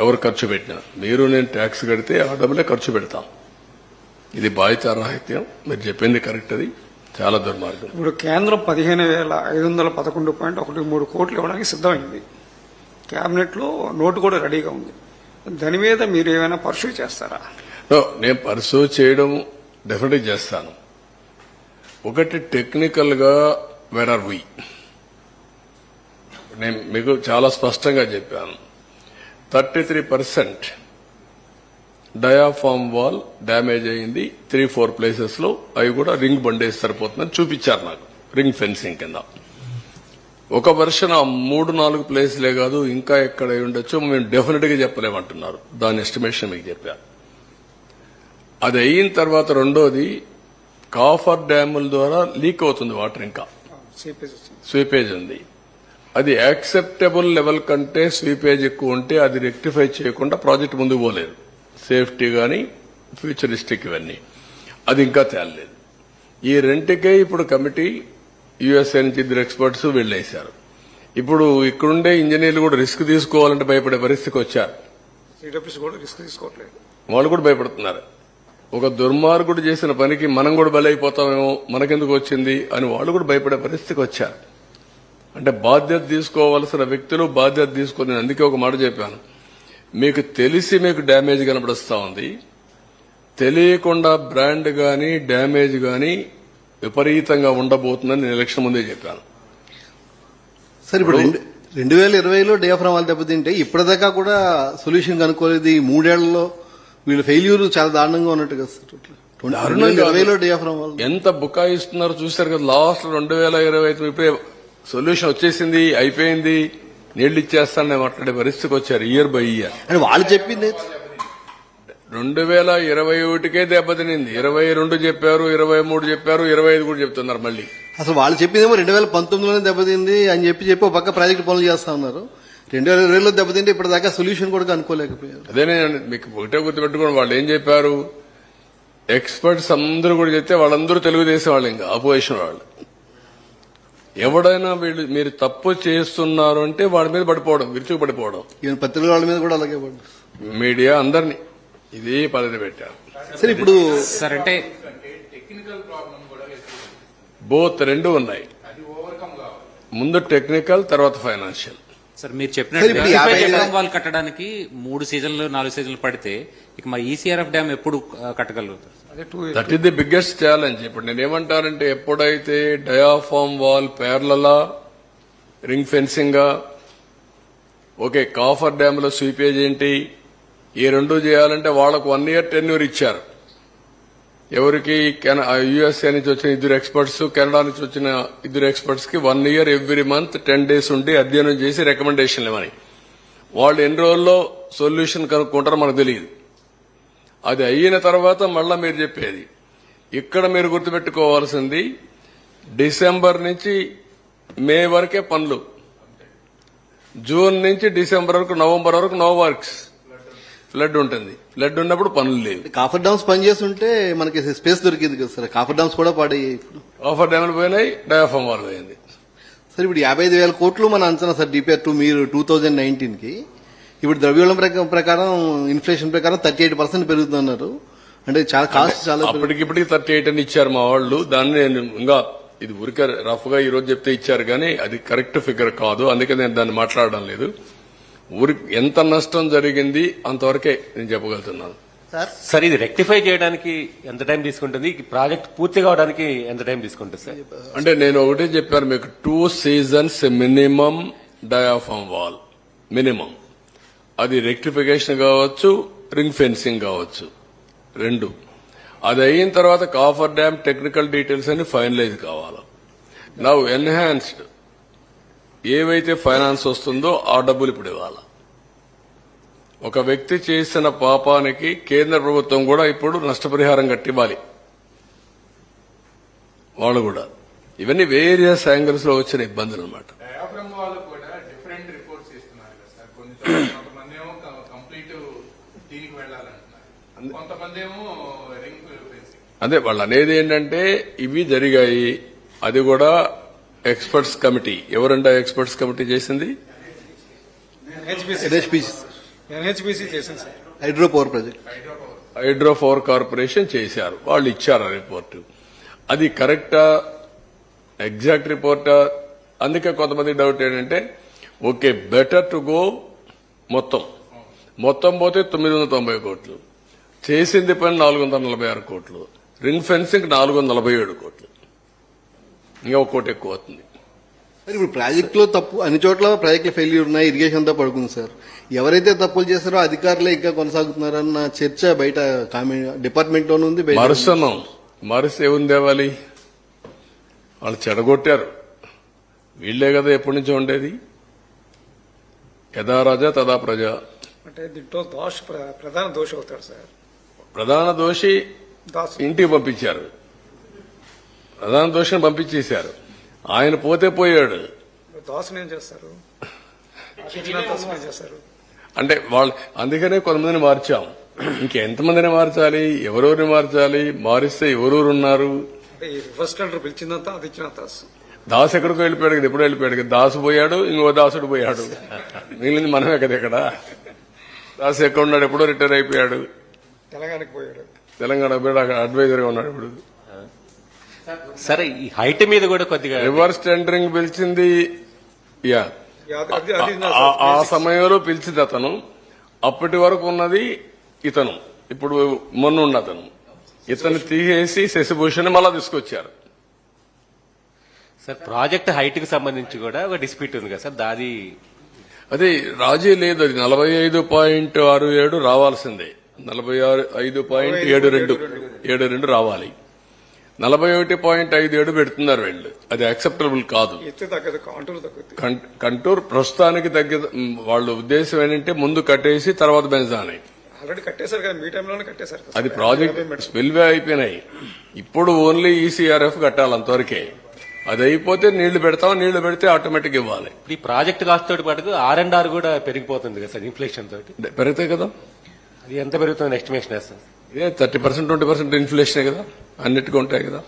ఎవరు ఖర్చు పెట్టినా మీరు నేను ట్యాక్స్ కడితే ఆ డబ్బులే ఖర్చు పెడతాం. ఇది బాధ్యతారాహిత్యం. మీరు చెప్పింది కరెక్ట్. అది చాలా దుర్మార్గం. ఇప్పుడు కేంద్రం 15,511.13 కోట్లు ఇవ్వడానికి సిద్ధమైంది. కేబినెట్ లో నోటు కూడా రెడీగా ఉంది. దాని మీద మీరు ఏమైనా పర్సూ చేస్తారా? నేను పర్సూ చేయడం డెఫినెట్గా చేస్తాను. ఒకటి టెక్నికల్ గా వేర్ ఆర్ వి, నేను మీకు చాలా స్పష్టంగా చెప్పాను. 33% డయాఫామ్ వాల్ డ్యామేజ్ అయింది 3-4 ప్లేసెస్ లో. అవి కూడా రింగ్ బండేసి సరిపోతుందని చూపించారు నాకు, రింగ్ ఫెన్సింగ్ కింద. ఒక వెర్షన్ 3-4 ప్లేస్లే కాదు, ఇంకా ఎక్కడ ఉండొచ్చు మేము డెఫినెట్ గా చెప్పలేమంటున్నారు. దాని ఎస్టిమేషన్ మీకు చెప్పాను. అది అయిన తర్వాత రెండోది కాఫర్ డ్యాముల ద్వారా లీక్ అవుతుంది వాటర్. ఇంకా స్వీపేజ్ ఉంది. అది యాక్సెప్టబుల్ లెవెల్ కంటే స్వీపేజ్ ఎక్కువ ఉంటే అది రెక్టిఫై చేయకుండా ప్రాజెక్ట్ ముందుకు పోలేదు. సేఫ్టీ గానీ ఫ్యూచరిస్టిక్ ఇవన్నీ అది ఇంకా తేలలేదు. ఈ రెంటికే ఇప్పుడు కమిటీ యుఎస్ఏ నుంచి 2 ఎక్స్పర్ట్స్ వెళ్లేశారు. ఇప్పుడు ఇక్కడుండే ఇంజనీర్లు కూడా రిస్క్ తీసుకోవాలంటే భయపడే పరిస్థితికి వచ్చారు. రిస్క్ తీసుకోవట్లేదు. వాళ్ళు కూడా భయపడుతున్నారు. ఒక దుర్మార్గుడు చేసిన పనికి మనం కూడా బలైపోతామేమో, మనకెందుకు వచ్చింది అని వాళ్ళు కూడా భయపడే పరిస్థితికి వచ్చారు. అంటే బాధ్యత తీసుకోవాల్సిన వ్యక్తులు బాధ్యత తీసుకుని, అందుకే ఒక మాట చెప్పాను, మీకు తెలిసి మీకు డ్యామేజ్ కనబడుస్తా ఉంది, తెలియకుండా బ్రాండ్ గాని డ్యామేజ్ గాని విపరీతంగా ఉండబోతుందని నేను ఎలక్షన్ ముందే చెప్పాను. సార్ ఇప్పుడు 2020లో డయాఫ్రామ్ వాళ్ళు దెబ్బతింటే ఇప్పటిదాకా కూడా సొల్యూషన్ కనుక్కోలేదు. ఈ 3 ఏళ్లలో వీళ్ళ ఫెయిల్యూర్ చాలా దారుణంగా ఉన్నట్టు కదా సార్. 2020లో డయాఫ్రామ్ వాళ్ళు ఎంత బుకాయిస్తున్నారో చూశారు కదా. లాస్ట్ 2025 ఇప్పుడే సొల్యూషన్ వచ్చేసింది, అయిపోయింది, నీళ్లు ఇచ్చేస్తానని మాట్లాడే పరిస్థితికి వచ్చారు. ఇయర్ బై ఇయర్ అని వాళ్ళు చెప్పింది. 2021కే దెబ్బతినింది. 22 చెప్పారు, 23 చెప్పారు, 25 కూడా చెప్తున్నారు మళ్ళీ. అసలు వాళ్ళు చెప్పిందేమో 2019లోనే దెబ్బతింది అని చెప్పి ఒక పక్క ప్రాజెక్ట్ పనులు చేస్తా ఉన్నారు. 2020లో దెబ్బతింటే ఇప్పటిదాకా సొల్యూషన్ కూడా కనుక్కోలేకపోయారు. అదే నేను మీకు ఒకటే గుర్తుపెట్టుకోండి, వాళ్ళు ఏం చెప్పారు, ఎక్స్పర్ట్స్ అందరూ కూడా చెప్తే వాళ్ళందరూ తెలుగుదేశం వాళ్ళు, ఇంకా అపోజిషన్ వాళ్ళు. ఎవడైనా మీరు తప్పు చేస్తున్నారు అంటే వాళ్ళ మీద పడిపోవడం, విరుచుకు పడిపోవడం. ఈవెన్ పత్రికల వాళ్ళ మీద కూడా అలాగే పడ్డారు. మీడియా అందరినీ ఇదే పద్ధతి పెట్టారు. సరే ఇప్పుడు సార్ అంటే బోత్ రెండు ఉన్నాయి. ముందు టెక్నికల్, తర్వాత ఫైనాన్షియల్. సార్ మీరు చెప్పినట్టు వాళ్ళు కట్టడానికి 3 సీజన్లు 4 సీజన్లు పడితే ఇక మరి ఈసీఆర్ఎఫ్ డ్యామ్ ఎప్పుడు కట్టగలుగుతారు? That is the biggest challenge. ఇప్పుడు నేనేమంటానంటే ఎప్పుడైతే డయాఫామ్ వాల్ పేర్లలా ring fencing, okay, coffer dam లో స్వీపేజ్ ఏంటి, ఈ రెండు చేయాలంటే వాళ్లకు 1 year టెన్యూర్ ఇచ్చారు. ఎవరికి యుఎస్ఏ నుంచి వచ్చిన 2 ఎక్స్పర్ట్స్, కెనడా నుంచి వచ్చిన 2 ఎక్స్పర్ట్స్ కి 1 year ఎవ్రీ మంత్ 10 days ఉండి అధ్యయనం చేసి రికమెండేషన్లు ఇవ్వని. వాళ్ళు ఎన్ని రోజుల్లో సొల్యూషన్ కనుక్కుంటారో మనకు తెలియదు. అది అయిన తర్వాత మళ్ళా మీరు చెప్పేది. ఇక్కడ మీరు గుర్తుపెట్టుకోవాల్సింది డిసెంబర్ నుంచి మే వరకే పనులు, జూన్ నుంచి డిసెంబర్ వరకు, నవంబర్ వరకు నో వర్క్స్. ఫ్లడ్ ఉంటుంది. ఫ్లడ్ ఉన్నప్పుడు పనులు లేవు. కాఫర్ డామ్స్ పనిచేస్తుంటే మనకి స్పేస్ దొరికింది కదా సార్. కాఫర్ డామ్స్ కూడా పాడయ్యాయి. ఇప్పుడు కాఫర్ డ్యామ్లు పోయినాయి, డయాఫామ్ వాల్ పోయింది. సార్ ఇప్పుడు 55,000 కోట్లు మన అంచనా సార్ డిపిఆర్ 2 మీరు 2019కి. ఇప్పుడు ద్రవ్యోళం ప్రకారం ఇన్ఫ్లేషన్ ప్రకారం 38% పెరుగుతున్నారు. అంటే చాలా కాస్ట్ చాలా అప్పటికిప్పటికి 38 అని ఇచ్చారు మా వాళ్ళు. దాన్ని నేను ఇంకా ఇది ఊరికే రఫ్ గా ఈ రోజు చెప్తే ఇచ్చారు కానీ అది కరెక్ట్ ఫిగర్ కాదు. అందుకే నేను దాన్ని మాట్లాడడం లేదు. ఊరికి ఎంత నష్టం జరిగింది అంతవరకే నేను చెప్పగలుగుతున్నాను. సార్ ఇది రెక్టిఫై చేయడానికి ఎంత టైం తీసుకుంటుంది, ప్రాజెక్ట్ పూర్తి కావడానికి ఎంత టైం తీసుకుంటుంది సార్? అంటే నేను ఒకటే చెప్పాను మీకు, 2 seasons minimum diaphragm wall minimum. అది రెక్టిఫికేషన్ కావచ్చు, రింగ్ ఫెన్సింగ్ కావచ్చు, రెండు. అది అయిన తర్వాత కాఫర్ డ్యామ్ టెక్నికల్ డీటెయిల్స్ అన్ని ఫైనలైజ్ కావాలి. నౌ ఎన్హాన్స్డ్ ఏవైతే ఫైనాన్స్ వస్తుందో ఆ డబ్బులు ఇప్పుడు ఇవ్వాలి. ఒక వ్యక్తి చేసిన పాపానికి కేంద్ర ప్రభుత్వం కూడా ఇప్పుడు నష్టపరిహారం కట్టివ్వాలి. వాళ్ళు కూడా ఇవన్నీ వేరియస్ యాంగిల్స్ లో వచ్చిన ఇబ్బందులు అన్నమాట. డయాఫ్రమ్ వాళ్ళు కూడా డిఫరెంట్ రిపోర్ట్స్ ఇస్తున్నారు కదా సార్. కొంతమంది ఏమో కంప్లీట్ దీనికి వెళ్ళాలంటున్నారు, కొంతమంది ఏమో రింగ్ ఫెన్సింగ్. అదే వాళ్ళు అనేది ఏంటంటే ఇవి జరిగాయి. అది కూడా ఎక్స్పర్ట్స్ కమిటీ. ఎవరంటే ఎక్స్పర్ట్స్ కమిటీ చేసింది? ఎన్హెచ్బిసి చేసింది sir. Hydro power project, hydro power corporation చేశారు. వాళ్ళు ఇచ్చారు ఆ రిపోర్టు. అది కరెక్టా, ఎగ్జాక్ట్ రిపోర్టా? అందుకే కొంతమంది డౌట్ ఏంటంటే ఓకే బెటర్ టు గో మొత్తం పోతే 990 కోట్లు, చేసింది పని 446 కోట్లు, రింగ్ ఫెన్సింగ్ 447 కోట్లు, ఇంకా ఒక్కోటి ఎక్కువ అవుతుంది. సార్ ఇప్పుడు ప్రాజెక్టులో తప్పు అన్ని చోట్ల ప్రాజెక్టులు ఫెయిల్యూర్ ఉన్నాయి, ఇరిగేషన్ అంతా పడుకుంది సార్. ఎవరైతే తప్పులు చేస్తారో అధికారులే ఇంకా కొనసాగుతున్నారన్న చర్చ బయట డిపార్ట్మెంట్ లోనే ఉంది. మరుస ఏముంది తేవాలి? వాళ్ళు చెడగొట్టారు. వీళ్లే కదా ఎప్పటి నుంచో ఉండేది. యథా రాజా తదా ప్రజ. అంటే దీంట్లో ప్రధాన దోషి అవుతాడు సార్. ప్రధాన దోషి ఇంటికి పంపించారు. ప్రధాన దోషిని పంపించేశారు. ఆయన పోతే పోయాడు. దోషం ఏం చేస్తారు? అంటే వాళ్ళు అందుకనే కొంతమందిని మార్చాం. ఇంకెంతమందిని మార్చాలి? ఎవరెవరిని మార్చాలి? మారిస్తే ఎవరెవరు ఉన్నారు? రివర్స్ టెండర్ పిలిచిందంతా అది ఇచ్చినంత. దాసు ఎక్కడికో వెళ్ళిపోయాడు కదా, ఎప్పుడో వెళ్ళిపోయాడు కదా. దాసు పోయాడు, ఇంకో దాసుడు పోయాడు. మిగిలింది మనమే కదా ఇక్కడ. దాసు ఎక్కడ ఉన్నాడు? ఎప్పుడో రిటైర్ అయిపోయాడు, తెలంగాణకి పోయాడు. తెలంగాణ పోయాడు, అక్కడ అడ్వైజర్ గా ఉన్నాడు ఇప్పుడు. సరే ఈ హైట్ మీద కూడా కొద్దిగా రివర్స్ టెండరింగ్ పిలిచింది. ఆ సమయంలో పిలిచింది అతను. అప్పటి వరకు ఉన్నది ఇతను. ఇప్పుడు మొన్న ఉన్న అతను. ఇతను తీసేసి శశిభూషణ్ మళ్ళా తీసుకొచ్చారు. సార్ ప్రాజెక్ట్ హైట్ కి సంబంధించి కూడా ఒక డిస్ప్యూట్ ఉంది కదా సార్. దాది అదే రాజీ లేదు. అది 45.67 రావాల్సిందే. 45.72 రావాలి. 41.57 పెడుతున్నారు వీళ్ళు. అది యాక్సెప్టబుల్ కాదు. కంటూర్ ప్రస్తుతానికి వాళ్ళ ఉద్దేశం ఏంటంటే ముందు కట్టేసి తర్వాత బెంజాని. ఆల్రెడీ కట్టేశారు కదా, మీ టైంలోనే కట్టేశారు. అది ప్రాజెక్ట్ స్పిల్వే అయిపోయినాయి. ఇప్పుడు ఓన్లీ ఈసీఆర్ఎఫ్ కట్టాలి, అంతవరకే. అది అయిపోతే నీళ్లు పెడతాం. నీళ్లు పెడితే ఆటోమేటిక్ ఇవ్వాలి. ఈ ప్రాజెక్ట్ కాస్ట్ తోటి పాటు R&R కూడా పెరిగిపోతుంది కదా సార్ ఇన్ఫ్లేషన్ తోటి. పెరుగుతాయి కదా. అది ఎంత పెరుగుతుంది ఎస్టిమేషన్ సార్? 30% 20% ఇన్ఫ్లేషన్ కదా, అన్నిటికీ ఉంటాయి కదా.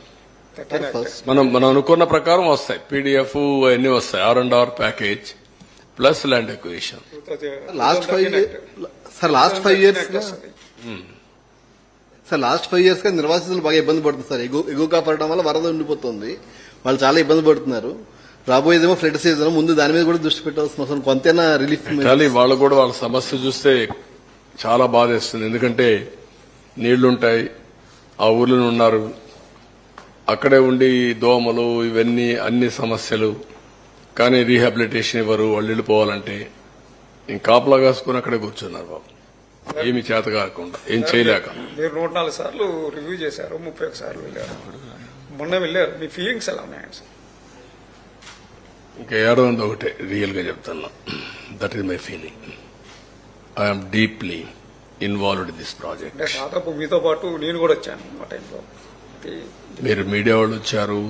మనం అనుకున్న ప్రకారం వస్తాయి. పీడీఎఫ్ అన్ని వస్తాయి. R&R package plus land acquisition. Last 5 years గా నిర్వాసితులు బాగా ఇబ్బంది పడుతుంది సార్. ఎగువగా పడడం వల్ల వరద ఉండిపోతుంది. వాళ్ళు చాలా ఇబ్బంది పడుతున్నారు. రాబోయేదేమో ఫ్లడ్ సీజన్, ముందు దాని మీద కూడా దృష్టి పెట్టాల్సిన అవసరం. కొంతైనా రిలీఫ్. వాళ్ళు కూడా వాళ్ళ సమస్య చూస్తే చాలా బాధేస్తుంది. ఎందుకంటే నీళ్లుంటాయి, ఆ ఊర్లో ఉన్నారు, అక్కడే ఉండి దోమలు ఇవన్నీ అన్ని సమస్యలు. కానీ రీహాబిలిటేషన్ ఇవ్వరు. వాళ్ళు వెళ్ళిపోవాలంటే కాపలా కాసుకుని అక్కడే కూర్చున్నారు బాబు. ఏమి చేత కాకుండా, ఏం చేయలేక. మీరు 104 సార్లు రివ్యూ చేశారు, 31 సార్లు వెళ్ళారు, మొన్న వెళ్ళారు. మీ ఫీలింగ్స్ ఎలా ఉన్నాయండి సార్? ఇంకా ఏడవంది ఒకటే రియల్ గా చెప్తున్నా. That is my feeling. I'm deeply involved in this project. దాదాపు మీతో పాటు నేను కూడా వచ్చాను ఆ టైంలో. మీరు మీడియా వాళ్ళు వచ్చారు.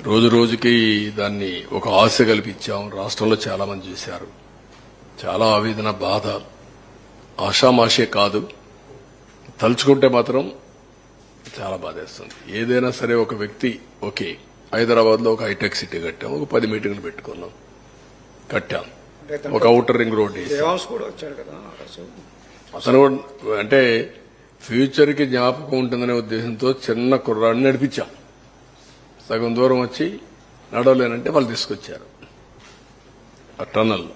రోజు రోజుకి దాన్ని ఒక ఆశ కల్పించాం. రాష్ట్రంలో చాలా మంది చూశారు. చాలా ఆవేదన, బాధ. ఆషామాషే కాదు, తలుచుకుంటే మాత్రం చాలా బాధేస్తుంది. ఏదైనా సరే ఒక వ్యక్తి ఓకే హైదరాబాద్ లో ఒక హైటెక్ సిటీ కట్టాం, ఒక 10 మీటింగ్లు పెట్టుకున్నాం, కట్టాం, ఒక ఔటర్ రింగ్ రోడ్ అతను అంటే ఫ్యూచర్ కి జ్ఞాపకం ఉంటుందనే ఉద్దేశంతో చిన్న కుర్రాడిని నడిపించాం. సగం దూరం వచ్చి నడవలేనంటే వాళ్ళు తీసుకొచ్చారు ఆ టన్నల్.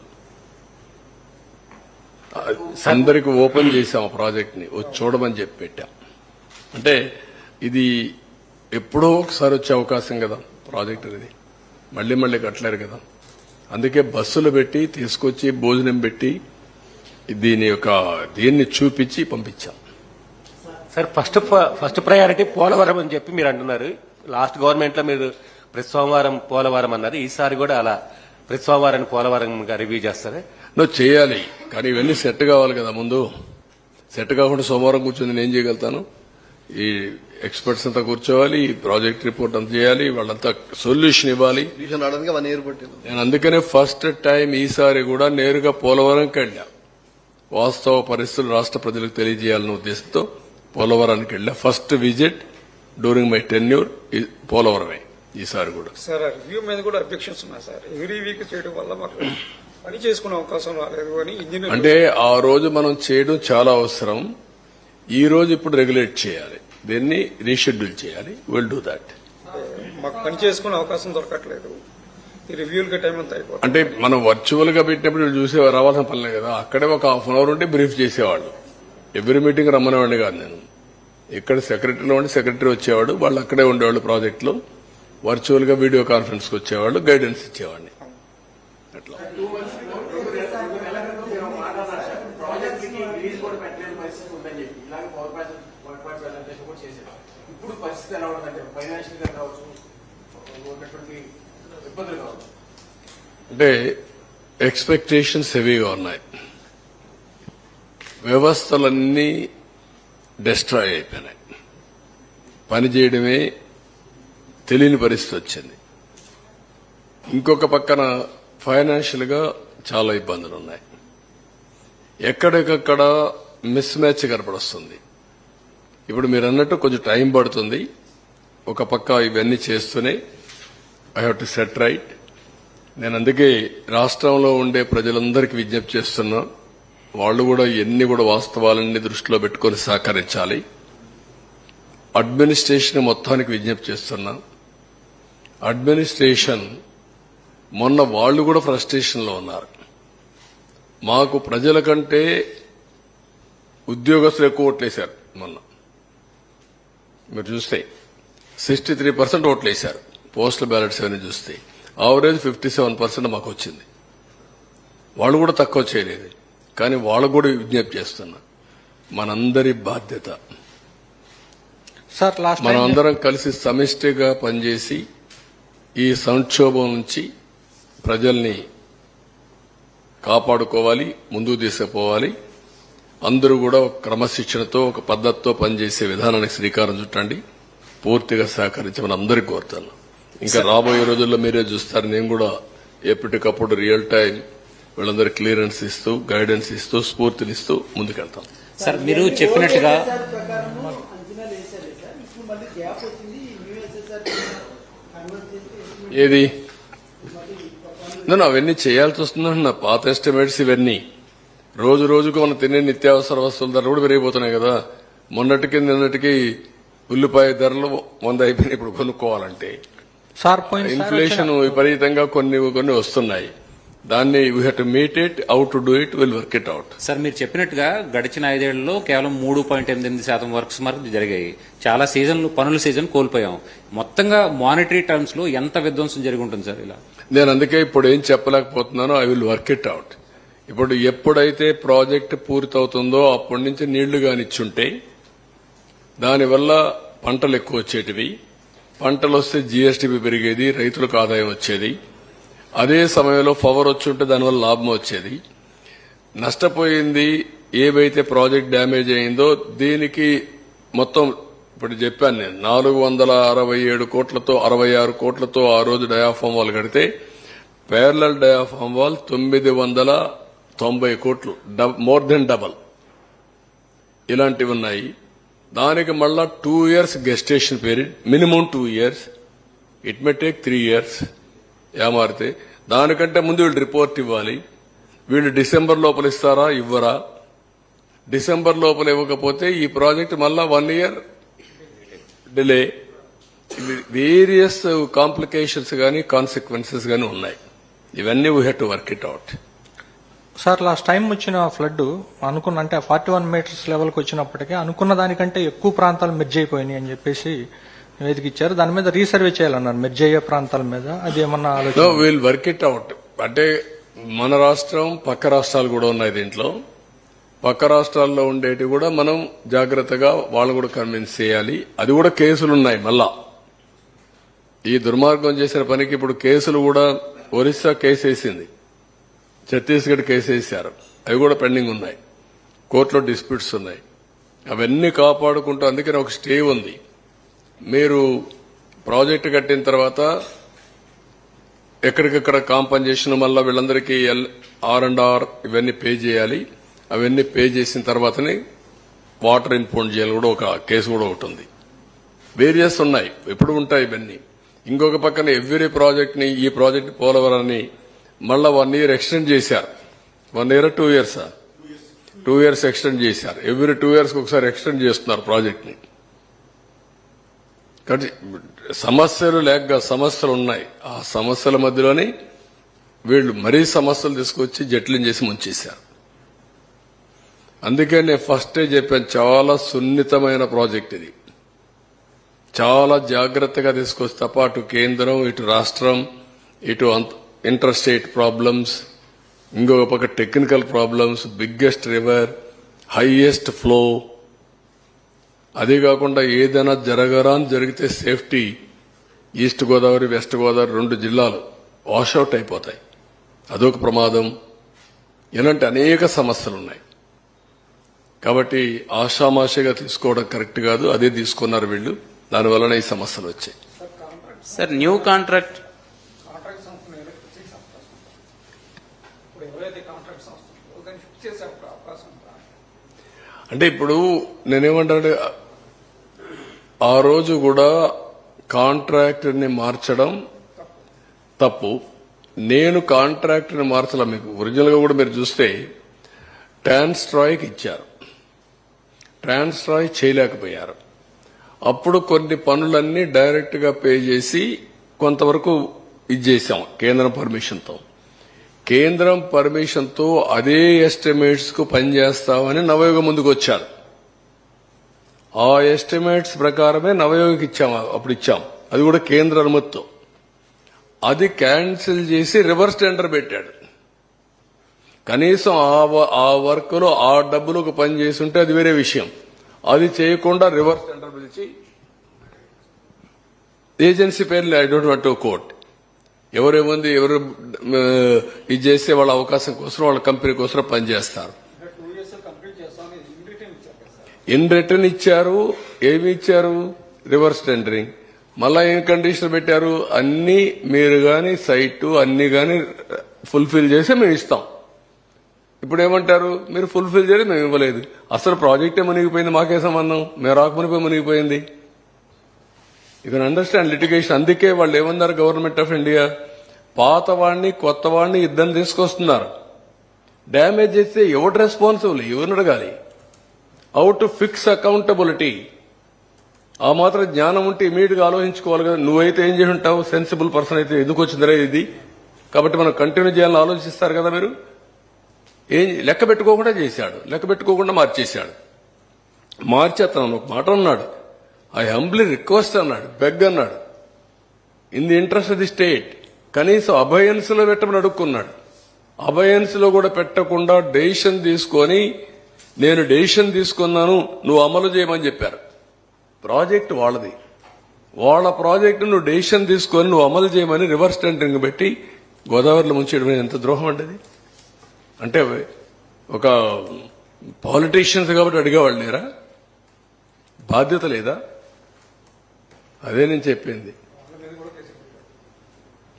అందరికి ఓపెన్ చేశాం ఆ ప్రాజెక్ట్ ని, వచ్చి చూడమని చెప్పి పెట్టాం. అంటే ఇది ఎప్పుడో ఒకసారి వచ్చే అవకాశం కదా ప్రాజెక్ట్ అనేది. మళ్లీ మళ్లీ కట్టలేరు కదా. అందుకే బస్సులు పెట్టి తీసుకొచ్చి భోజనం పెట్టి దీన్ని చూపించి పంపించాం. సార్ ఫస్ట్ ప్రయారిటీ పోలవరం అని చెప్పి మీరు అంటున్నారు. లాస్ట్ గవర్నమెంట్ లో మీరు ప్రతి సోమవారం పోలవరం అన్నారు. ఈసారి కూడా అలా ప్రతి సోమవారం పోలవరం రివ్యూ చేస్తారా? నువ్వు చేయాలి, కానీ ఇవన్నీ సెట్ కావాలి కదా. ముందు సెట్ కాకుండా సోమవారం కూర్చొని నేను ఏం చేయగలుగుతాను? ఈ ఎక్స్పర్ట్స్ అంతా కూర్చోవాలి, ఈ ప్రాజెక్ట్ రిపోర్ట్ అంతా చేయాలి, వాళ్ళంతా సొల్యూషన్ ఇవ్వాలి. సొల్యూషన్ రావడానికి 1 year పట్టింది. నేను అందుకనే ఫస్ట్ టైం ఈసారి కూడా నేరుగా పోలవరంకి వెళ్ళా. వాస్తవ పరిస్థితులు రాష్ట్ర ప్రజలకు తెలియజేయాలన్న ఉద్దేశంతో పోలవరానికి వెళ్ళా. First visit during my tenure పోలవరమే ఈసారి కూడా. సార్ రివ్యూ మీద కూడా అబ్జెక్షన్స్ ఉన్నాయి సార్. ఎవ్రీ వీక్ చేయడం వల్ల మాకు పని చేసుకునే అవకాశం రాలేదు అని ఇంజనీర్ అంటే ఆ రోజు మనం చేయడం చాలా అవసరం. ఈ రోజు ఇప్పుడు రెగ్యులేట్ చేయాలి, దీన్ని రీషెడ్యూల్ చేయాలి. Will do that. మాకు పని చేసుకునే అవకాశం దొరకట్లేదు. ఈ రివ్యూలకి టైం అంతా అయిపోతుంది. అంటే మనం వర్చువల్ గా పెట్టినప్పుడు వీళ్ళు చూసే రావాల్సిన పనిలే కదా. అక్కడే ఒక ½ hour ఉంటే బ్రీఫ్ చేసేవాళ్ళు. ఎవ్రీ మీటింగ్ రమ్మనేవాడిని కాదు నేను. ఇక్కడ సెక్రటరీలో ఉండి సెక్రటరీ వచ్చేవాడు, వాళ్ళు అక్కడే ఉండేవాళ్ళు ప్రాజెక్ట్ లో. వర్చువల్ గా వీడియో కాన్ఫరెన్స్ కి వచ్చేవాళ్ళు, గైడెన్స్ ఇచ్చేవాడిని. అట్లా అంటే ఎక్స్పెక్టేషన్స్ హెవీగా ఉన్నాయి. వ్యవస్థలన్నీ డిస్ట్రాయ్ అయిపోయినాయి. పని చేయడమే తెలియని పరిస్థితి వచ్చింది. ఇంకొక పక్కన ఫైనాన్షియల్ గా చాలా ఇబ్బందులు ఉన్నాయి. ఎక్కడికక్కడ మిస్ మ్యాచ్ కనపడొస్తుంది. ఇప్పుడు మీరు అన్నట్టు కొంచెం టైం పడుతుంది. ఒక పక్క ఇవన్నీ చేస్తూనే I have to set right. నేను అందుకే రాష్ట్రంలో ఉండే ప్రజలందరికీ విజ్ఞప్తి చేస్తున్నా, వాళ్ళు కూడా ఎన్ని కూడా వాస్తవాలన్నీ దృష్టిలో పెట్టుకుని సహకరించాలి. అడ్మినిస్ట్రేషన్ మొత్తానికి విజ్ఞప్తి చేస్తున్నా. అడ్మినిస్ట్రేషన్ మొన్న వాళ్ళు కూడా ఫ్రస్ట్రేషన్ లో ఉన్నారు. మాకు ప్రజల కంటే ఉద్యోగస్తులు ఎక్కువ ఓట్లేశారు. మొన్న మీరు చూస్తే 63% ఓట్లేశారు. పోస్టల్ బ్యాలెట్స్ అవన్నీ చూస్తే ఆవరేజ్ 57% మాకు వచ్చింది. వాళ్ళు కూడా తక్కువ చేయలేదు. కానీ వాళ్ళకు కూడా విజ్ఞప్తి చేస్తున్నా, మనందరి బాధ్యత. మనం అందరం కలిసి సమిష్టిగా పనిచేసి ఈ సంక్షోభం నుంచి ప్రజల్ని కాపాడుకోవాలి, ముందుకు తీసుకుపోవాలి. అందరూ కూడా ఒక క్రమశిక్షణతో ఒక పద్ధతితో పనిచేసే విధానానికి శ్రీకారం చుట్టండి. పూర్తిగా సహకరించమని అందరికీ కోరుతాను. ఇంకా రాబోయే రోజుల్లో మీరే చూస్తారు, నేను కూడా ఎప్పటికప్పుడు రియల్ టైం వీళ్ళందరూ క్లియరెన్స్ ఇస్తూ, గైడెన్స్ ఇస్తూ, స్ఫూర్తినిస్తూ ముందుకెళ్తాం. సార్ మీరు చెప్పినట్టుగా ఏది నేను అవన్నీ చేయాల్సి వస్తుందంటున్నా. పాత ఎస్టిమేట్స్ ఇవన్నీ రోజు రోజుకు మనం తినే నిత్యావసర వస్తువుల ధరలు కూడా పెరిగిపోతున్నాయి కదా. మొన్నటికి నిన్నటికి ఉల్లిపాయ ధరలు 100 అయిపోయినాయి. ఇప్పుడు కొనుక్కోవాలంటే ఇన్ఫ్లేషన్ విపరీతంగా కొన్ని వస్తున్నాయి. దాన్ని we have to meet it, how to do it, will work it out. Sir మీరు చెప్పినట్టుగా గడిచిన 5 ఏళ్లలో కేవలం 3.8% వర్క్స్ వరకు జరిగాయి. చాలా పనుల సీజన్ కోల్పోయాం. మొత్తంగా మానిటరీ టర్మ్స్ లో ఎంత విధ్వంసం జరిగి ఉంటుంది సార్ ఇలా? నేను అందుకే ఇప్పుడు ఏం చెప్పలేకపోతున్నానో, I will work it out. ఇప్పుడు ఎప్పుడైతే ప్రాజెక్ట్ పూర్తవుతుందో అప్పటి నుంచి నీళ్లు కానిచ్చుంటే దానివల్ల పంటలు ఎక్కువ వచ్చేటివి. పంటలు వస్తే జీఎస్టీపీ పెరిగేది, రైతులకు ఆదాయం వచ్చేది. అదే సమయంలో పవర్ వచ్చుంటే దానివల్ల లాభం వచ్చేది. నష్టపోయింది ఏవైతే ప్రాజెక్ట్ డ్యామేజ్ అయిందో దీనికి మొత్తం ఇప్పుడు చెప్పాను నేను 467 కోట్లతో 66 కోట్లతో ఆ రోజు డయాఫామ్ వాల్ కడితే ప్యారలల్ డయాఫామ్ వాల్ 990 కోట్లు, మోర్ దెన్ డబల్ ఇలాంటివి ఉన్నాయి. దానికి మళ్ళా 2 years gestation period, minimum 2 years, it may take 3 years. ఏమారితే దానికంటే ముందు వీళ్ళు రిపోర్ట్ ఇవ్వాలి. వీళ్ళు డిసెంబర్ లోపల ఇస్తారా, ఇవ్వరా? డిసెంబర్ లోపల ఇవ్వకపోతే ఈ ప్రాజెక్ట్ మళ్ళా 1 year డిలే. వేరియస్ కాంప్లికేషన్స్ గానీ కాన్సిక్వెన్సెస్ గానీ ఉన్నాయి. ఇవన్నీ we have to work it out. Sir last time వచ్చిన ఫ్లడ్ అనుకున్న అంటే 41 మీటర్స్ లెవెల్కి వచ్చినప్పటికీ అనుకున్న దానికంటే ఎక్కువ ప్రాంతాలు మెర్జ్ అయిపోయినాయి అని చెప్పేసి నివేదిక ఇచ్చారు. దాని మీద రీసర్వే చేయాలన్నారు మెర్జ్ అయ్యే ప్రాంతాల మీద. అది ఏమన్నా ఆలోచన? Will work it out. అంటే మన రాష్ట్రం, పక్క రాష్ట్రాలు కూడా ఉన్నాయి దీంట్లో. పక్క రాష్ట్రాల్లో ఉండేటి కూడా మనం జాగ్రత్తగా వాళ్ళు కూడా కన్విన్స్ చేయాలి. అది కూడా కేసులున్నాయి. మళ్ళా ఈ దుర్మార్గం చేసిన పనికి ఇప్పుడు కేసులు కూడా ఒరిస్సా కేసు వేసింది, ఛత్తీస్గఢ్ కేసు వేశారు. అవి కూడా పెండింగ్ ఉన్నాయి, కోర్టులో డిస్ప్యూట్స్ ఉన్నాయి. అవన్నీ కాపాడుకుంటూ అందుకని ఒక స్టే ఉంది. మీరు ప్రాజెక్టు కట్టిన తర్వాత ఎక్కడికక్కడ కాంపన్సేషన్ మళ్ళా వీళ్ళందరికీ R&R ఇవన్నీ పే చేయాలి. అవన్నీ పే చేసిన తర్వాతనే వాటర్ ఇంపౌండ్ చేయాలి కూడా ఒక కేసు కూడా ఒకటి ఉంది. వేరియస్ ఉన్నాయి, ఎప్పుడు ఉంటాయి ఇవన్నీ. ఇంకొక పక్కన ఎవ్రీ ప్రాజెక్ట్ ని ఈ ప్రాజెక్ట్ పోలవరాన్ని మళ్ళా 1 year ఎక్స్టెండ్ చేశారు. 1 year 2 years 2 years ఎక్స్టెండ్ చేశారు. ఎవ్రీ 2 years ఒకసారి ఎక్స్టెండ్ చేస్తున్నారు ప్రాజెక్ట్ ని. కాబట్టి సమస్యలు లేక సమస్యలు ఉన్నాయి. ఆ సమస్యల మధ్యలోనే వీళ్ళు మరీ సమస్యలు తీసుకొచ్చి జట్లం చేసి ముంచేశారు. అందుకే నేను ఫస్టే చెప్పాను, చాలా సున్నితమైన ప్రాజెక్ట్ ఇది. చాలా జాగ్రత్తగా తీసుకొస్తే తప్ప అటు కేంద్రం, ఇటు రాష్ట్రం, ఇటు ఇంటర్ స్టేట్ ప్రాబ్లమ్స్, ఇంకొక పక్క technical problems, biggest river, highest flow, అదే కాకుండా ఏదైనా జరిగితే safety, east Godavari, west Godavari 2 జిల్లాలు వాషౌట్ అయిపోతాయి. అదొక ప్రమాదం. ఇలాంటి అనేక సమస్యలున్నాయి. కాబట్టి ఆషామాషిగా తీసుకోవడం కరెక్ట్ కాదు. అదే తీసుకున్నారు వీళ్ళు. దానివలన ఈ సమస్యలు వచ్చాయి. సార్ న్యూ కాంట్రాక్ట్ అంటే ఇప్పుడు నేనేమంటానంటే ఆ రోజు కూడా కాంట్రాక్టర్ని మార్చడం తప్పు. నేను కాంట్రాక్టర్ని మార్చలా. మీకు ఒరిజినల్ గా కూడా మీరు చూస్తే ట్రాన్స్ట్రాయ్కి ఇచ్చారు, ట్రాన్స్ట్రాయ్ చేయలేకపోయారు. అప్పుడు కొన్ని పనులన్నీ డైరెక్ట్ గా పే చేసి కొంతవరకు ఇచ్చేసాం కేంద్రం పర్మిషన్తో. కేంద్రం పర్మిషన్తో అదే ఎస్టిమేట్స్ కు పనిచేస్తామని నవయోగ ముందుకు వచ్చారు. ఆ ఎస్టిమేట్స్ ప్రకారమే నవయోగకి ఇచ్చాము, అప్పుడు ఇచ్చాం. అది కూడా కేంద్ర అనుమతితో. అది క్యాన్సిల్ చేసి రివర్స్ టెండర్ పెట్టాడు. కనీసం ఆ వర్క్ లో ఆ డబ్బులకు పని చేసి ఉంటే అది వేరే విషయం. అది చేయకుండా రివర్స్ టెండర్ పిలిచి ఏజెన్సీ పేర్లు I don't want to quote, ఎవరేముంది ఎవరు ఇది చేస్తే వాళ్ళ అవకాశం కోసం, వాళ్ళ కంపెనీ కోసం పనిచేస్తారు. ఇన్ రిటర్న్ ఇచ్చారు. ఏమి ఇచ్చారు? Reverse tendering. మళ్ళా ఏం కండిషన్ పెట్టారు? అన్ని మీరు గాని సైట్ అన్ని గాని ఫుల్ఫిల్ చేసి మేము ఇస్తాం. ఇప్పుడు ఏమంటారు? మీరు ఫుల్ఫిల్ చేయలేదు, మేము ఇవ్వలేదు. అసలు ప్రాజెక్టే మునిగిపోయింది, మాకే సంబంధం? మేము రాకమునిపోయి మునిగిపోయింది. You can understand litigation. అందుకే వాళ్ళు ఏమన్నారు గవర్నమెంట్ ఆఫ్ ఇండియా, పాత వాడిని కొత్త వాడిని ఇద్దరిని తీసుకొస్తున్నారు. డ్యామేజ్ చేస్తే ఎవరు రెస్పాన్సిబుల్? ఎవరిని అడగాలి? How to fix accountability. ఆ మాత్రం జ్ఞానం ఉంటే ఇమీడియట్ గా ఆలోచించుకోవాలి కదా. నువ్వైతే ఏం చేసి ఉంటావు? సెన్సిబుల్ పర్సన్ అయితే ఎందుకు వచ్చిందిరా ఇది, కాబట్టి మనం కంటిన్యూ చేయాలని ఆలోచిస్తారు కదా మీరు. ఏం లెక్క పెట్టుకోకుండా చేశాడు, లెక్క పెట్టుకోకుండా మార్చేశాడు. మార్చి అతను ఒక మాట అన్నాడు, ఐ హంబ్లీ రిక్వెస్ట్ అన్నాడు, బెగ్ అన్నాడు, in the interest of the state. కనీసం అబయన్స్ లో పెట్టమని అడుక్కున్నాడు. అబయన్స్ లో కూడా పెట్టకుండా డెసిషన్ తీసుకొని, నేను డెసిషన్ తీసుకున్నాను నువ్వు అమలు చేయమని చెప్పారు. ప్రాజెక్ట్ వాళ్ళది, వాళ్ళ ప్రాజెక్టు నువ్వు డెసిషన్ తీసుకొని నువ్వు అమలు చేయమని రివర్స్ టెండరింగ్ పెట్టి గోదావరిలో ముంచేయడం ఎంత ద్రోహం అండి అది. అంటే ఒక పాలిటీషియన్స్ కాబట్టి అడిగేవాళ్ళు లేరా? బాధ్యత లేదా? అదే నేను చెప్పింది.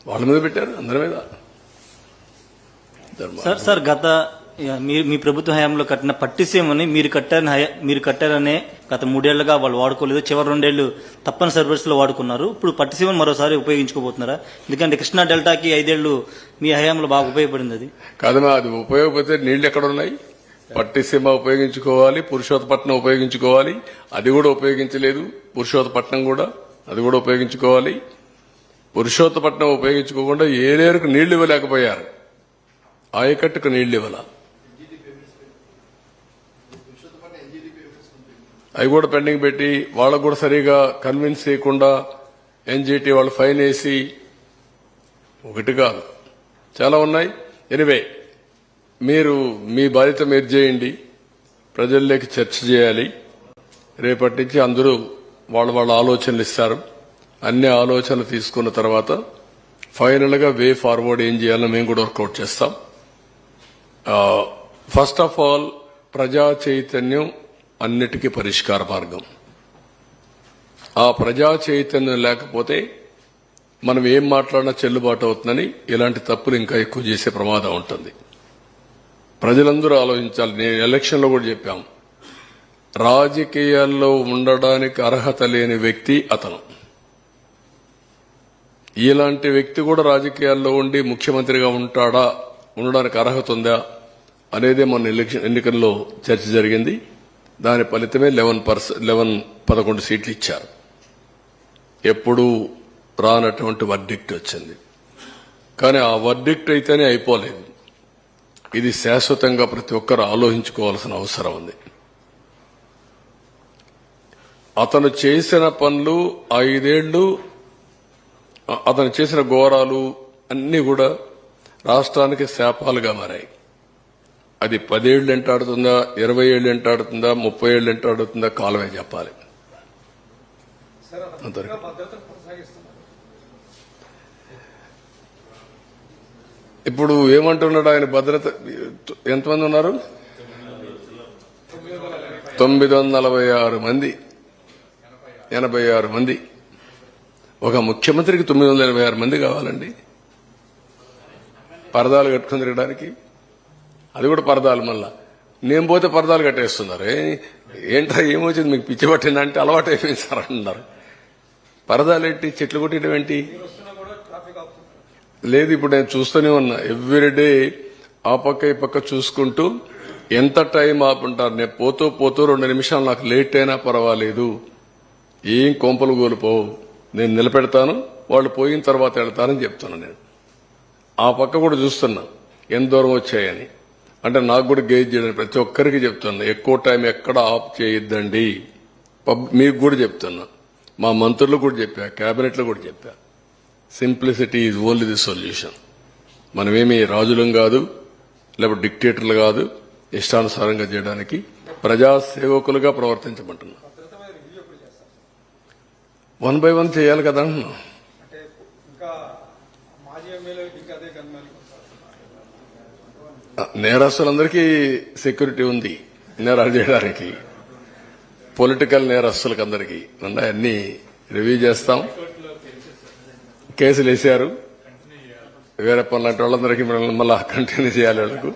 వాళ్ళ మీద పెట్టారు, అందరి మీద. సార్ గత మీ ప్రభుత్వ హయాంలో కట్టిన పట్టిసీమని మీరు కట్టారనే గత 3 ఏళ్లుగా వాళ్ళు వాడుకోలేదు. చివరి 2 ఏళ్లు తప్పనిసరి పరిస్థితుల్లో వాడుకున్నారు. ఇప్పుడు పట్టిసీమను మరోసారి ఉపయోగించుకోబోతున్నారా? ఎందుకంటే కృష్ణా డెల్టాకి 5 ఏళ్లు మీ హయాంలో బాగా ఉపయోగపడింది. అది కాదమ్మా, అది ఉపయోగపడితే నీళ్లు ఎక్కడ ఉన్నాయి? పట్టిసీమ ఉపయోగించుకోవాలి, పురుషోత్తపట్నం ఉపయోగించుకోవాలి. అది కూడా ఉపయోగించలేదు. పురుషోత్తపట్నం కూడా అది కూడా ఉపయోగించుకోవాలి. పురుషోత్తపట్నం ఉపయోగించుకోకుండా ఏలేరుకు నీళ్లు ఇవ్వలేకపోయారు, ఆయకట్టుకు నీళ్లు ఇవ్వాల. అవి కూడా పెండింగ్ పెట్టి వాళ్ళకు కూడా సరిగా కన్విన్స్ చేయకుండా ఎన్జీటీ వాళ్ళు ఫైన్ వేసి, ఒకటి కాదు చాలా ఉన్నాయి. ఎనివే, మీరు మీ బాధ్యత మీరు చేయండి. ప్రజల్లోకి చర్చ చేయాలి. రేపటి నుంచి అందరూ వాళ్ళ ఆలోచనలు ఇస్తారు. అన్ని ఆలోచనలు తీసుకున్న తర్వాత ఫైనల్ గా వే ఫార్వర్డ్ ఏం చేయాలో మేము కూడా వర్కౌట్ చేస్తాం. ఫస్ట్ ఆఫ్ ఆల్ ప్రజా చైతన్యం అన్నిటికీ పరిష్కార మార్గం. ఆ ప్రజా చైతన్యం లేకపోతే మనం ఏం మాట్లాడినా చెల్లుబాటు అవుతుందని ఇలాంటి తప్పులు ఇంకా ఎక్కువ చేసే ప్రమాదం ఉంటుంది. ప్రజలందరూ ఆలోచించాలి. నేను ఎలక్షన్లో కూడా చెప్పాం, రాజకీయాల్లో ఉండడానికి అర్హత లేని వ్యక్తి అతను. ఇలాంటి వ్యక్తి కూడా రాజకీయాల్లో ఉండి ముఖ్యమంత్రిగా ఉండడానికి అర్హత ఉందా అనేదే మన ఎన్నికల్లో చర్చ జరిగింది. దాని ఫలితమే 11 సీట్లు ఇచ్చారు. ఎప్పుడూ రానటువంటి వర్డిక్ట్ వచ్చింది. కానీ ఆ వర్డిక్ట్ అయితేనే అయిపోలేదు. ఇది శాశ్వతంగా ప్రతి ఒక్కరు ఆలోచించుకోవాల్సిన అవసరం ఉంది. అతను చేసిన పనులు 5 ఏళ్లు, అతను చేసిన ఘోరాలు అన్నీ కూడా రాష్ట్రానికి శాపాలుగా మారాయి. అది 10 ఏళ్లు ఎంటాడుతుందా, 20 ఏళ్లు ఎంటాడుతుందా, 30 ఏళ్లు ఎంటాడుతుందా కాలమే చెప్పాలి. ఇప్పుడు ఏమంటున్నాడు ఆయన? భద్రత ఎంతమంది ఉన్నారు? 946 మంది, 86 మంది. ఒక ముఖ్యమంత్రికి 986 మంది కావాలండి పరదాలు కట్టుకుని తిరగడానికి. అది కూడా పరదాలు. మళ్ళా నేను పోతే పరదాలు కట్టేస్తున్నారు. ఏంట్రా ఏమొచ్చింది మీకు, పిచ్చి పట్టిందంటే అలవాటు అయిపోయింది సార్ అంటున్నారు. పరదాలు ఏంటి, చెట్లు కొట్టడం ఏంటి? లేదు, ఇప్పుడు నేను చూస్తూనే ఉన్నా. ఎవ్రీడే ఆ పక్క ఈ పక్క చూసుకుంటూ ఎంత టైం ఆపుంటారు. నేను పోతూ 2 నిమిషాలు నాకు లేట్ అయినా పర్వాలేదు, ఏం కొంపలు కోల్పోవు, నేను నిలబెడతాను, వాళ్ళు పోయిన తర్వాత వెళ్తానని చెప్తున్నాను. నేను ఆ పక్క కూడా చూస్తున్నా ఎంత దూరం వచ్చాయని. అంటే నాకు కూడా గేజ్ చేయడానికి ప్రతి ఒక్కరికి చెప్తున్నా, ఎక్కువ టైం ఎక్కడ ఆఫ్ చేయొద్దండి. మీకు కూడా చెప్తున్నా, మా మంత్రులు కూడా చెప్పా, కేబినెట్లో కూడా చెప్పా. Simplicity is only the solution. మనమేమీ రాజులం కాదు, లేకపోతే డిక్టేటర్లు కాదు. ఇష్టానుసారంగా చేయడానికి ప్రజాసేవకులుగా ప్రవర్తించమంటున్నా. 1 by 1 చేయాలి కదా. నేరస్తులందరికీ సెక్యూరిటీ ఉంది నేరాలు చేయడానికి. పొలిటికల్ నేరస్తులకు అందరికీ అన్ని రివ్యూ చేస్తాం. కేసులు వేశారు. వేరే పనులంటే వాళ్ళందరికీ మళ్ళా కంటిన్యూ చేయాలి. వాళ్ళకు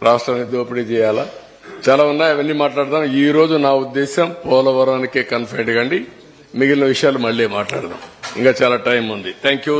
రాష్ట్రాన్ని దోపిడీ చేయాలా, చాలా ఉన్నాయి. అవన్నీ మాట్లాడదాం. ఈ రోజు నా ఉద్దేశం పోలవరానికే కన్ఫైన్డ్ కండి. మిగిలిన విషయాలు మళ్లీ మాట్లాడదాం. ఇంకా చాలా టైం ఉంది. Thank you.